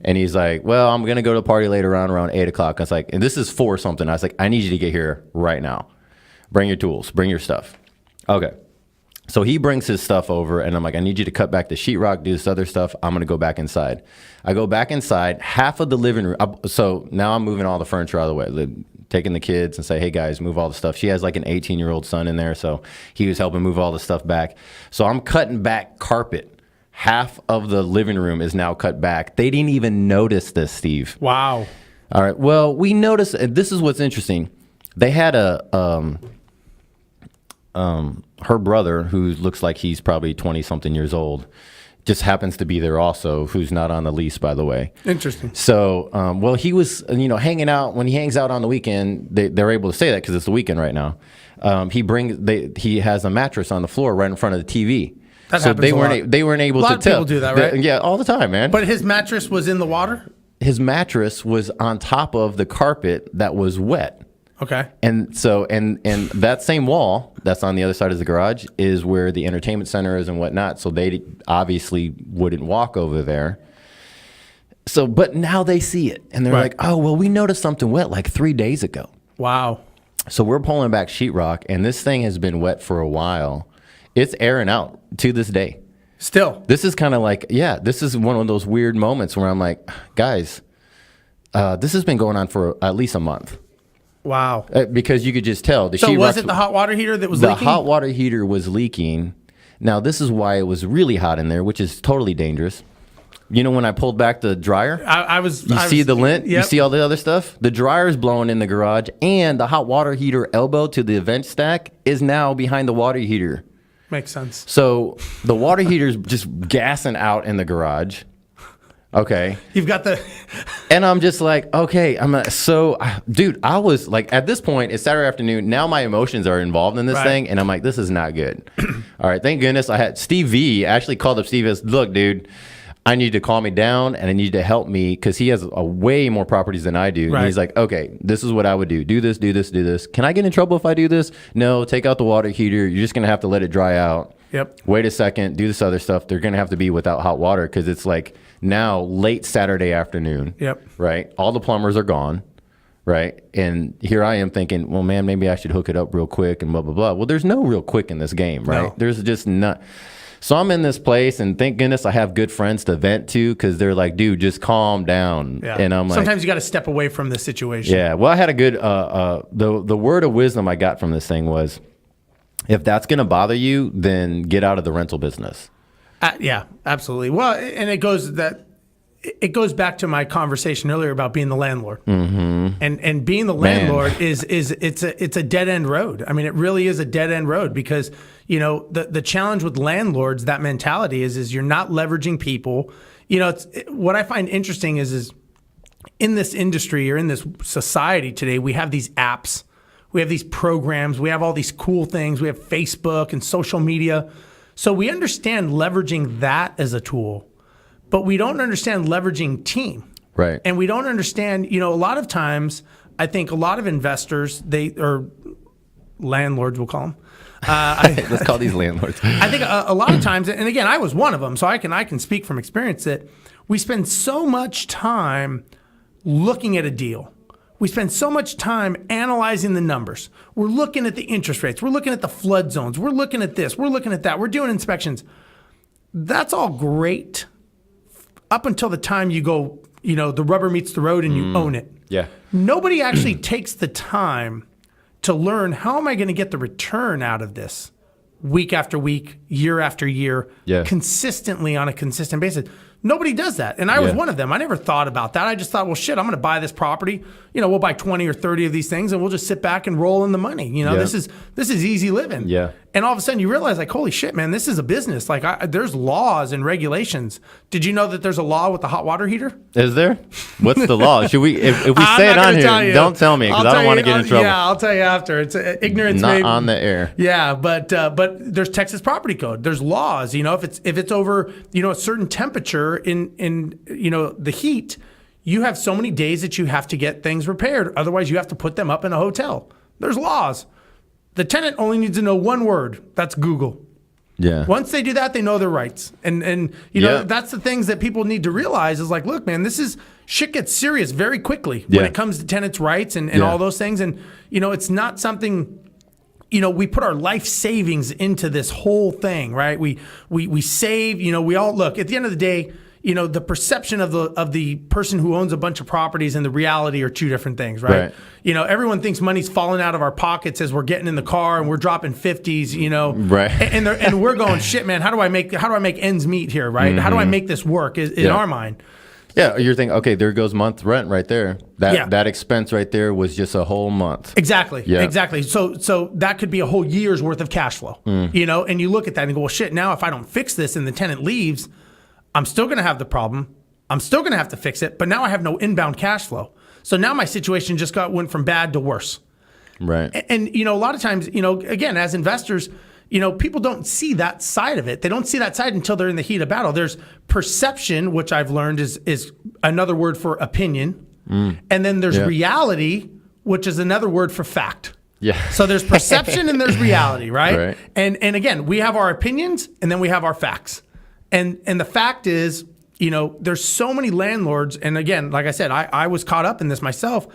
C: And he's like, well, I'm going to go to the party later on around 8 o'clock. I was like, and this is 4 something. I was like, I need you to get here right now. Bring your tools. Bring your stuff. Okay. So he brings his stuff over, and I'm like, I need you to cut back the sheetrock, do this other stuff. I'm going to go back inside. I go back inside, half of the living room. So now I'm moving all the furniture out of the way, taking the kids and say, hey, guys, move all the stuff. She has like an 18-year-old son in there, so he was helping move all the stuff back. So I'm cutting back carpet. Half of the living room is now cut back. They didn't even notice this, Steve.
D: Wow.
C: All right. Well, we noticed, and this is what's interesting. They had her brother, who looks like he's probably 20-something years old, just happens to be there also, who's not on the lease, by the way.
D: Interesting.
C: So, well, he was, hanging out. When he hangs out on the weekend, they're able to say that because it's the weekend right now. He has a mattress on the floor right in front of the TV.
D: That
C: so
D: happens
C: they weren't able to tell.
D: A lot of people do that, right?
C: Yeah, all the time, man.
D: But his mattress was in the water?
C: His mattress was on top of the carpet that was wet.
D: Okay.
C: And so, and that same wall that's on the other side of the garage is where the entertainment center is and whatnot. So they obviously wouldn't walk over there. So, but now they see it and they're like, oh, well, we noticed something wet like 3 days ago.
D: Wow.
C: So we're pulling back sheetrock and this thing has been wet for a while. It's airing out to this day.
D: Still.
C: This is kind of like, this is one of those weird moments where I'm like, guys, this has been going on for at least a month.
D: Wow.
C: Because you could just tell.
D: So was it the hot water heater that was leaking?
C: The hot water heater was leaking. Now, this is why it was really hot in there, which is totally dangerous. You know when I pulled back the dryer? You see the lint? Yep. You see all the other stuff? The dryer is blowing in the garage, and the hot water heater elbow to the vent stack is now behind the water heater.
D: Makes sense.
C: So the water heater's just gassing out in the garage. Okay.
D: You've got the...
C: And I'm just like, okay. Dude, I was like, at this point, it's Saturday afternoon. Now my emotions are involved in this thing. And I'm like, this is not good. All right. Thank goodness I had Steve V actually called up Steve and said, look, dude, I need you to calm me down and I need you to help me because he has a way more properties than I do. Right. And he's like, okay, this is what I would do. Do this, do this, do this. Can I get in trouble if I do this? No, take out the water heater. You're just going to have to let it dry out.
D: Yep.
C: Wait a second. Do this other stuff. They're going to have to be without hot water because it's like now late Saturday afternoon.
D: Yep.
C: Right. All the plumbers are gone. Right. And here I am thinking, well, man, maybe I should hook it up real quick and blah, blah, blah. Well, there's no real quick in this game. Right. No. There's just not. So I'm in this place, and thank goodness I have good friends to vent to because they're like, dude, just calm down.
D: Yeah.
C: And I'm like,
D: sometimes you got to step away from this situation.
C: Yeah. Well, I had a good, the word of wisdom I got from this thing was, if that's going to bother you, then get out of the rental business.
D: Yeah, absolutely. Well, and it goes back to my conversation earlier about being the landlord. Mm-hmm. And being the landlord is it's a dead end road. I mean, it really is a dead end road because the challenge with landlords, that mentality is you're not leveraging people. What I find interesting is in this industry or in this society today, we have these apps, we have these programs, we have all these cool things, we have Facebook and social media. So we understand leveraging that as a tool, but we don't understand leveraging team.
C: Right.
D: And we don't understand, a lot of times, I think a lot of investors, or landlords, we'll call them.
C: Let's call these landlords.
D: I think a lot of times, and again, I was one of them, so I can speak from experience that we spend so much time looking at a deal. We spend so much time analyzing the numbers. We're looking at the interest rates. We're looking at the flood zones. We're looking at this. We're looking at that. We're doing inspections. That's all great up until the time you go, the rubber meets the road and you own it.
C: Yeah.
D: Nobody actually takes the time to learn, how am I going to get the return out of this week after week, year after year, consistently on a consistent basis. Nobody does that. And I was one of them. I never thought about that. I just thought, well, shit, I'm going to buy this property. We'll buy 20 or 30 of these things and we'll just sit back and roll in the money. This is easy living.
C: Yeah.
D: And all of a sudden you realize, like, holy shit, man, this is a business. Like, there's laws and regulations. Did you know that there's a law with the hot water heater?
C: Is there? What's the law? Should we, if we say it on here, don't tell me because I don't want to get in trouble.
D: Yeah, I'll tell you after. It's ignorance.
C: Not on the air.
D: Yeah, but there's Texas property code. There's laws. If it's over a certain temperature in the heat, you have so many days that you have to get things repaired. Otherwise, you have to put them up in a hotel. There's laws. The tenant only needs to know one word. That's Google.
C: Yeah.
D: Once they do that, they know their rights. And that's the things that people need to realize is like, look, man, shit gets serious very quickly when it comes to tenants' rights and all those things. And, it's not something, we put our life savings into this whole thing, right? We save, we all look at the end of the day, the perception of the person who owns a bunch of properties and the reality are two different things, right? Everyone thinks money's falling out of our pockets as we're getting in the car and we're dropping 50s,
C: right?
D: And we're going, shit, man, how do I make ends meet here, right? How do I make this work? In our mind.
C: Yeah, you're thinking, okay, there goes month rent right there. That expense right there was just a whole month.
D: Exactly. Yeah. Exactly. So that could be a whole year's worth of cash flow. And you look at that and go, well, shit, now if I don't fix this and the tenant leaves, I'm still going to have the problem. I'm still going to have to fix it, but now I have no inbound cash flow. So now my situation just went from bad to worse.
C: Right.
D: And a lot of times, again, as investors, people don't see that side of it. They don't see that side until they're in the heat of battle. There's perception, which I've learned is another word for opinion. And then there's reality, which is another word for fact.
C: Yeah.
D: So there's perception and there's reality, right? And again, we have our opinions and then we have our facts. And the fact is, there's so many landlords, and again, like I said, I was caught up in this myself.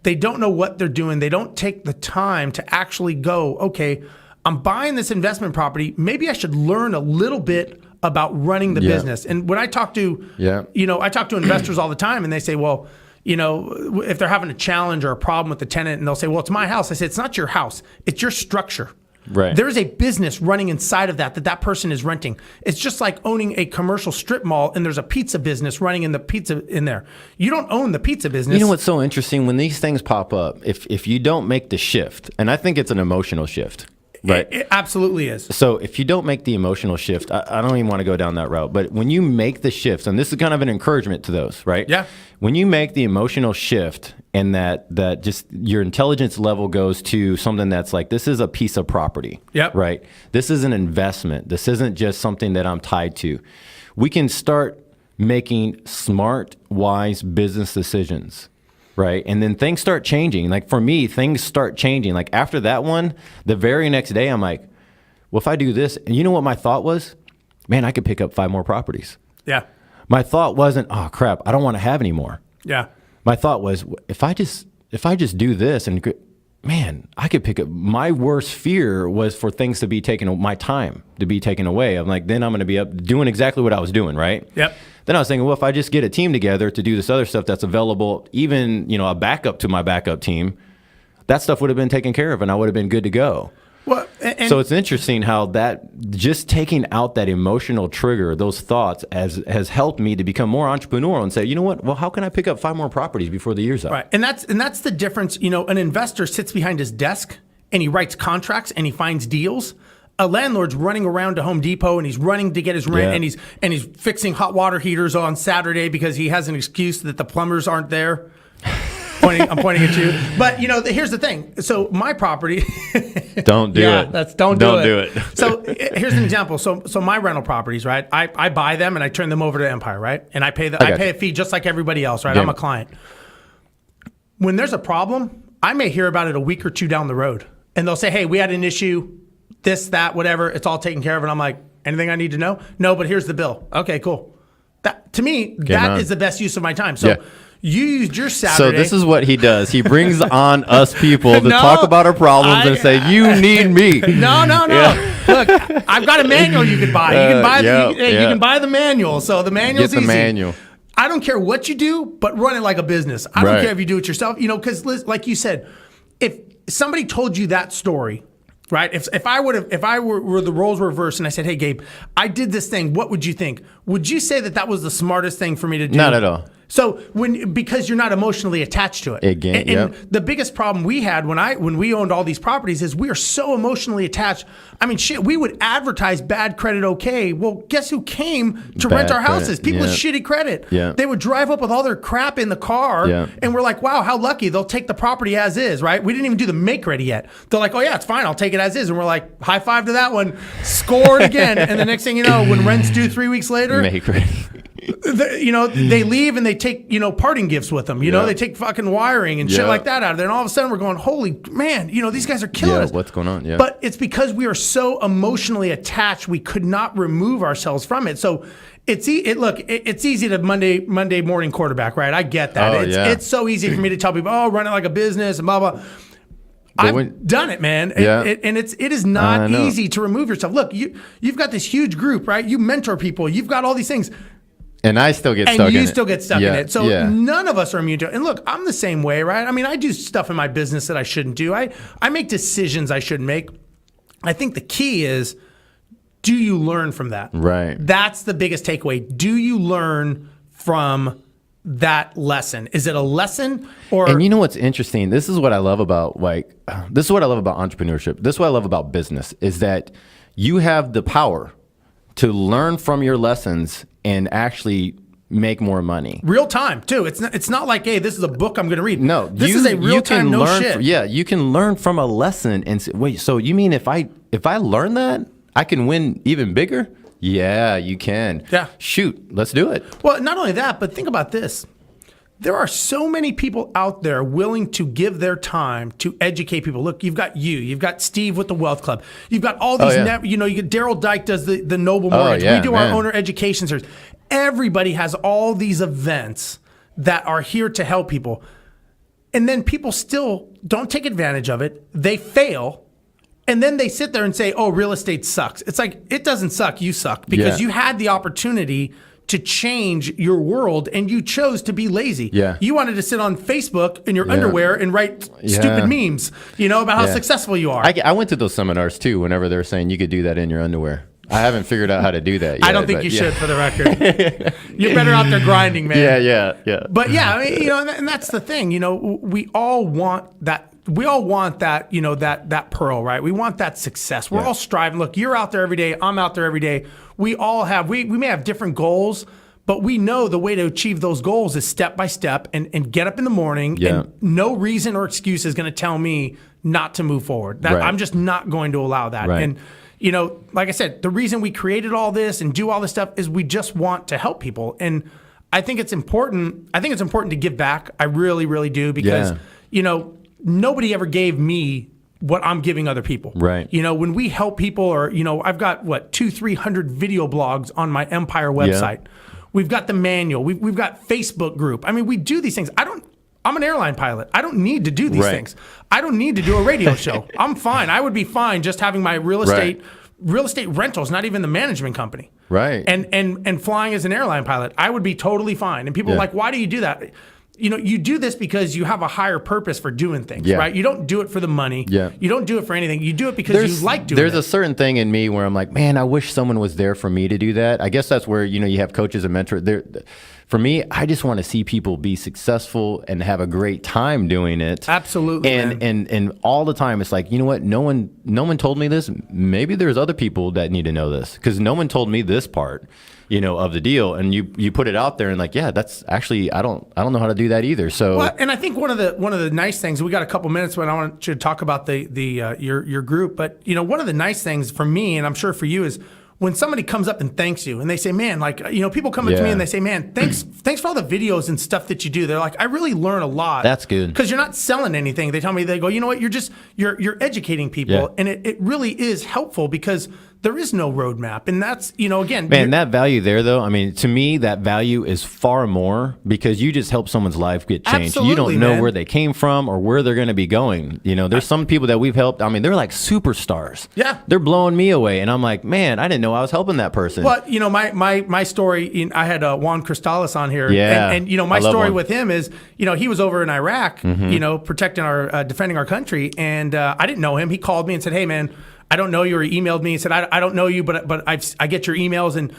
D: They don't know what they're doing. They don't take the time to actually go, okay, I'm buying this investment property. Maybe I should learn a little bit about running the business. And when I talk to, I talk to investors all the time, and they say, well, if they're having a challenge or a problem with the tenant, and they'll say, well, it's my house. I say, it's not your house. It's your structure.
C: Right.
D: There is a business running inside of that person is renting. It's just like owning a commercial strip mall and there's a pizza business running in the pizza in there. You don't own the pizza business.
C: You know what's so interesting? When these things pop up, if you don't make the shift, and I think it's an emotional shift. Right.
D: It absolutely is.
C: So if you don't make the emotional shift, I don't even want to go down that route, but when you make the shifts, and this is kind of an encouragement to those, right?
D: Yeah.
C: When you make the emotional shift and that just your intelligence level goes to something that's like, this is a piece of property.
D: Yep.
C: Right. This is an investment. This isn't just something that I'm tied to. We can start making smart, wise business decisions. Right. And then things start changing. Like for me, things start changing. Like after that one, the very next day, I'm like, well, if I do this, and you know what my thought was? Man, I could pick up 5 more properties.
D: Yeah.
C: My thought wasn't, oh crap, I don't want to have any more.
D: Yeah.
C: My thought was, if I just do this, and man, I could pick up. My worst fear was for things to be taken, my time to be taken away. I'm like, then I'm going to be up doing exactly what I was doing. Right.
D: Yep.
C: Then I was thinking, well, if I just get a team together to do this other stuff that's available, even, a backup to my backup team, that stuff would have been taken care of and I would have been good to go.
D: Well,
C: so it's interesting how that just taking out that emotional trigger, those thoughts has helped me to become more entrepreneurial and say, you know what? Well, how can I pick up 5 more properties before the year's up?
D: Right. And that's the difference. An investor sits behind his desk and he writes contracts and he finds deals. A landlord's running around to Home Depot and he's running to get his rent and he's fixing hot water heaters on Saturday because he has an excuse that the plumbers aren't there. I'm pointing at you. But here's the thing. So my property.
C: Don't do it.
D: Don't do
C: it.
D: So here's an example. So my rental properties, right? I buy them and I turn them over to Empire, right? And I pay a fee just like everybody else, right?
C: Yeah.
D: I'm a client. When there's a problem, I may hear about it a week or two down the road, and they'll say, "Hey, we had an issue. This, that, whatever. It's all taken care of." And I'm like, "Anything I need to know?" "No, but here's the bill." "Okay, cool." That to me, that is the best use of my time. So.
C: Yeah.
D: You used your
C: So
D: Saturday.
C: this is what he does. He brings on us people to
D: No,
C: talk about our problems and say, "You need me."
D: No. Look, I've got a manual you can buy. You can buy you can buy the manual. So the manual's
C: Get the
D: easy.
C: manual.
D: I don't care what you do, but run it like a business. I don't
C: Right.
D: care if you do it yourself. Because like you said, if somebody told you that story, right? If I were the roles were reversed and I said, "Hey, Gabe, I did this thing. What would you think?" Would you say that was the smartest thing for me to do?
C: Not at all.
D: So because you're not emotionally attached to it.
C: Again,
D: and the biggest problem we had when we owned all these properties is we are so emotionally attached. I mean, shit, we would advertise bad credit okay. Well, guess who came to rent our houses?
C: Credit.
D: People with
C: Yeah.
D: shitty credit.
C: Yeah.
D: They would drive up with all their crap in the car,
C: Yeah.
D: and we're like, wow, how lucky. They'll take the property as is, right? We didn't even do the make ready yet. They're like, oh yeah, it's fine. I'll take it as is. And we're like, high five to that one. Scored again. And the next thing you know, when rent's due 3 weeks later,
C: Make ready.
D: they leave and they take, parting gifts with them.
C: Yeah.
D: They take fucking wiring and shit
C: Yeah.
D: like that out of there. And all of a sudden we're going, holy man, these guys are killing
C: Yeah,
D: us.
C: what's going on? Yeah.
D: But it's because we are so emotionally attached, we could not remove ourselves from it. So it's easy to Monday morning quarterback, right? I get that.
C: Oh, yeah.
D: It's so easy for me to tell people, oh, run it like a business and blah, blah. I've done it, man.
C: Yeah.
D: And it is not easy to remove yourself. Look, you've got this huge group, right? You mentor people. You've got all these things.
C: And I still get stuck
D: And
C: in
D: you
C: it.
D: still get stuck
C: Yeah,
D: in it. So
C: yeah.
D: none of us are immune to it. And look, I'm the same way, right? I mean, I do stuff in my business that I shouldn't do. I make decisions I shouldn't make. I think the key is, do you learn from that?
C: Right.
D: That's the biggest takeaway. Do you learn from that lesson? Is it a lesson or?
C: And you know what's interesting? This is what I love about entrepreneurship. This is what I love about business is that you have the power to learn from your lessons and actually make more money.
D: Real time too. It's not like, hey, this is a book I'm going to read.
C: No,
D: this is a real time. No shit.
C: You can learn from a lesson and say, wait. So you mean if I learn that, I can win even bigger? Yeah, you can.
D: Yeah.
C: Shoot, let's do it.
D: Well, not only that, but think about this. There are so many people out there willing to give their time to educate people. Look, you've got Steve with the Wealth Club. You've got all these, you get Daryl Dyke does the Noble Mortgage.
C: yeah,
D: we do
C: man.
D: our owner education series. Everybody has all these events that are here to help people. And then people still don't take advantage of it. They fail. And then they sit there and say, oh, real estate sucks. It's like, it doesn't suck. You suck because you had the opportunity to change your world and you chose to be lazy.
C: Yeah.
D: You wanted to sit on Facebook in your underwear and write stupid memes, about how successful you are.
C: I went to those seminars too whenever they're saying you could do that in your underwear. I haven't figured out how to do that yet.
D: I don't think you should, for the record. You're better out there grinding, man.
C: Yeah.
D: But yeah, I mean, and that's the thing. We all want that. We all want that. That pearl, right? We want that success. We're all striving. Look, you're out there every day. I'm out there every day. We all have. We may have different goals, but we know the way to achieve those goals is step by step and get up in the morning.
C: Yeah.
D: And no reason or excuse is going to tell me not to move forward.
C: Right.
D: I'm just not going to allow that.
C: Right.
D: And like I said, the reason we created all this and do all this stuff is we just want to help people. And I think it's important. I think it's important to give back. I really, really do because, nobody ever gave me what I'm giving other people.
C: Right.
D: When we help people or, I've got 200-300 video blogs on my Empire website. Yeah. We've got the manual. We've got Facebook group. I mean, we do these things. I'm an airline pilot. I don't need to do these things. I don't need to do a radio show. I'm fine. I would be fine just having my real estate rentals, not even the management company.
C: Right.
D: And flying as an airline pilot. I would be totally fine. And people are like, why do you do that? You do this because you have a higher purpose for doing things, right? You don't do it for the money. Yeah. You don't do it for anything. You do it because you like doing it.
C: There's a certain thing in me where I'm like, man, I wish someone was there for me to do that. I guess that's where, you have coaches and mentors. For me, I just want to see people be successful and have a great time doing it.
D: Absolutely.
C: And all the time, it's like, you know what? No one told me this. Maybe there's other people that need to know this because no one told me this part, of the deal. And you put it out there and like, yeah, that's actually I don't know how to do that either. So
D: and I think one of the nice things, we got a couple minutes when I want you to talk about your group, but one of the nice things for me, and I'm sure for you, is when somebody comes up and thanks you and they say, man, like, people come up to me and they say, man, thanks for all the videos and stuff that you do. They're like, I really learn a lot.
C: That's good.
D: Because you're not selling anything. They tell me, they go, you know what, you're educating people.
C: Yeah.
D: And it really is helpful because there is no roadmap. And that's, again,
C: Man, that value there, though, I mean, to me, that value is far more because you just help someone's life get changed.
D: Absolutely,
C: you don't know
D: man.
C: where they came from or where they're going to be going. There's some people that we've helped. I mean, they're like superstars.
D: Yeah.
C: They're blowing me away. And I'm like, man, I didn't know I was helping that person.
D: But, my story, I had Juan Cristales on here.
C: Yeah.
D: And my
C: I love
D: story
C: Juan.
D: with him is, he was over in Iraq, protecting defending our country. And I didn't know him. He called me and said, hey, man, I don't know you, or he emailed me and said, I don't know you, but I get your emails, and,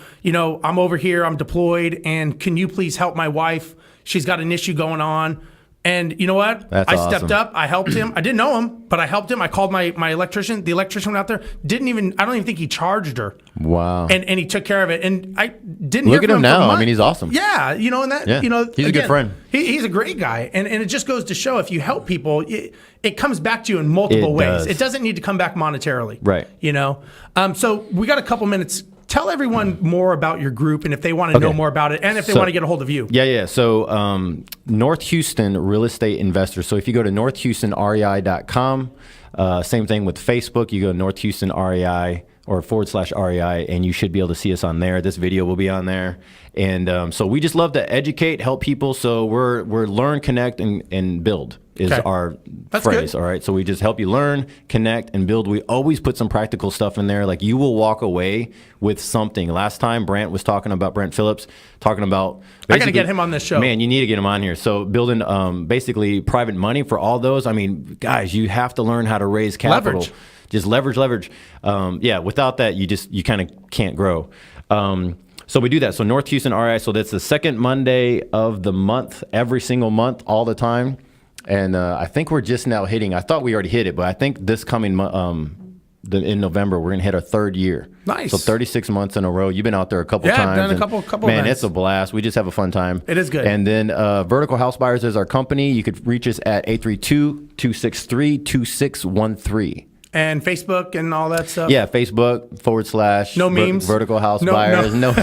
D: I'm over here, I'm deployed, and can you please help my wife? She's got an issue going on. And you know what?
C: That's
D: I
C: awesome.
D: stepped up. I helped him. I didn't know him, but I helped him. I called my electrician. The electrician went out there. I don't even think he charged her.
C: Wow.
D: And he took care of it. And I didn't
C: Look
D: hear
C: at
D: from
C: him
D: for
C: now. I
D: months.
C: mean, he's awesome.
D: Yeah. And that,
C: Yeah. He's a good friend.
D: He's a great guy. And it just goes to show, if you help people, it comes back to you in multiple
C: It
D: ways.
C: does.
D: It doesn't need to come back monetarily.
C: Right.
D: So we got a couple minutes. Tell everyone more about your group, and if they want to know more about it, and if they want to get a hold of you.
C: Yeah. So North Houston Real Estate Investors. So if you go to northhoustonrei.com, same thing with Facebook. You go to North Houston REI or /REI, and you should be able to see us on there. This video will be on there. And so we just love to educate, help people. So we're learn, connect, and build is our phrase.
D: Good.
C: All right. So we just help you learn, connect, and build. We always put some practical stuff in there. Like, you will walk away with something. Last time Brent Phillips, talking about.
D: I got to get him on this show.
C: Man, you need to get him on here. So building basically private money for all those. I mean, guys, you have to learn how to raise capital.
D: Leverage.
C: Just leverage. Without that, you kind of can't grow. So we do that. So North Houston REI. So that's the second Monday of the month, every single month, all the time. And I think we're just now hitting. I thought we already hit it, but I think this coming in November we're gonna hit our third year.
D: Nice.
C: So 36 months in a row. You've been out there a couple times.
D: Yeah, I've done a
C: and,
D: couple
C: Man,
D: events.
C: it's a blast. We just have a fun time.
D: It is good.
C: And then Vertical House Buyers is our company. You could reach us at 832-263-2613.
D: And Facebook and all that stuff.
C: Yeah, Facebook /
D: No memes.
C: Vertical House
D: No.
C: Buyers. No.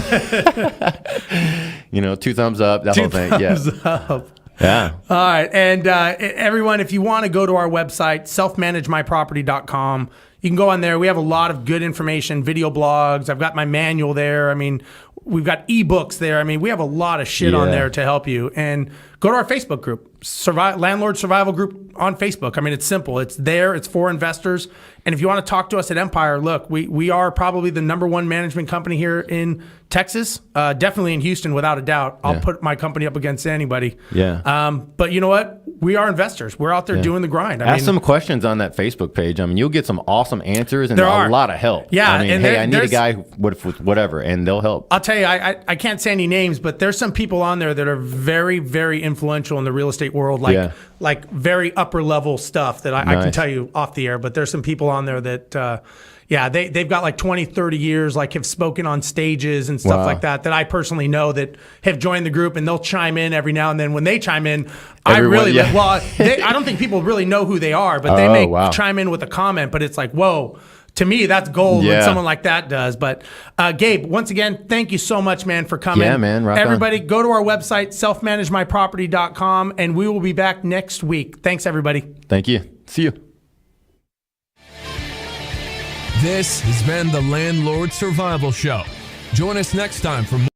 C: 2 thumbs up. That whole thing. Yeah.
D: Thumbs up.
C: Yeah.
D: All right. And everyone, if you want to go to our website, selfmanagemyproperty.com, you can go on there. We have a lot of good information, video blogs. I've got my manual there. I mean, we've got ebooks there. I mean, we have a lot of shit on there to help you. And go to our Facebook group, Landlord Survival Group on Facebook. I mean, it's simple. It's there. It's for investors. And if you want to talk to us at Empire, look, we are probably the #1 management company here in Texas, definitely in Houston, without a doubt. I'll put my company up against anybody.
C: Yeah.
D: But you know what? We are investors. We're out there doing the grind.
C: Ask some questions on that Facebook page. I mean, you'll get some awesome answers and
D: There
C: a
D: are.
C: lot of help.
D: Yeah,
C: I mean,
D: and
C: hey, I need a
D: there's-
C: guy with whatever, and they'll help.
D: I'll tell you, I can't say any names, but there's some people on there that are very, very influential in the real estate world, like very upper level stuff that I can
C: Nice.
D: tell you off the air. But there's some people on there that, they've got like 20, 30 years, like have spoken on stages and stuff
C: Wow.
D: like that I personally know that have joined the group, and they'll chime in every now and then. When they chime in, I don't think people really know who they are, but they may chime in with a comment, but it's like, whoa. To me, that's gold when someone like that does. But Gabe, once again, thank you so much, man, for coming.
C: Yeah, man. Rock on.
D: Everybody, go to our website, selfmanagemyproperty.com, and we will be back next week. Thanks, everybody.
C: Thank you. See you.
A: This has been the Landlord Survival Show. Join us next time for more.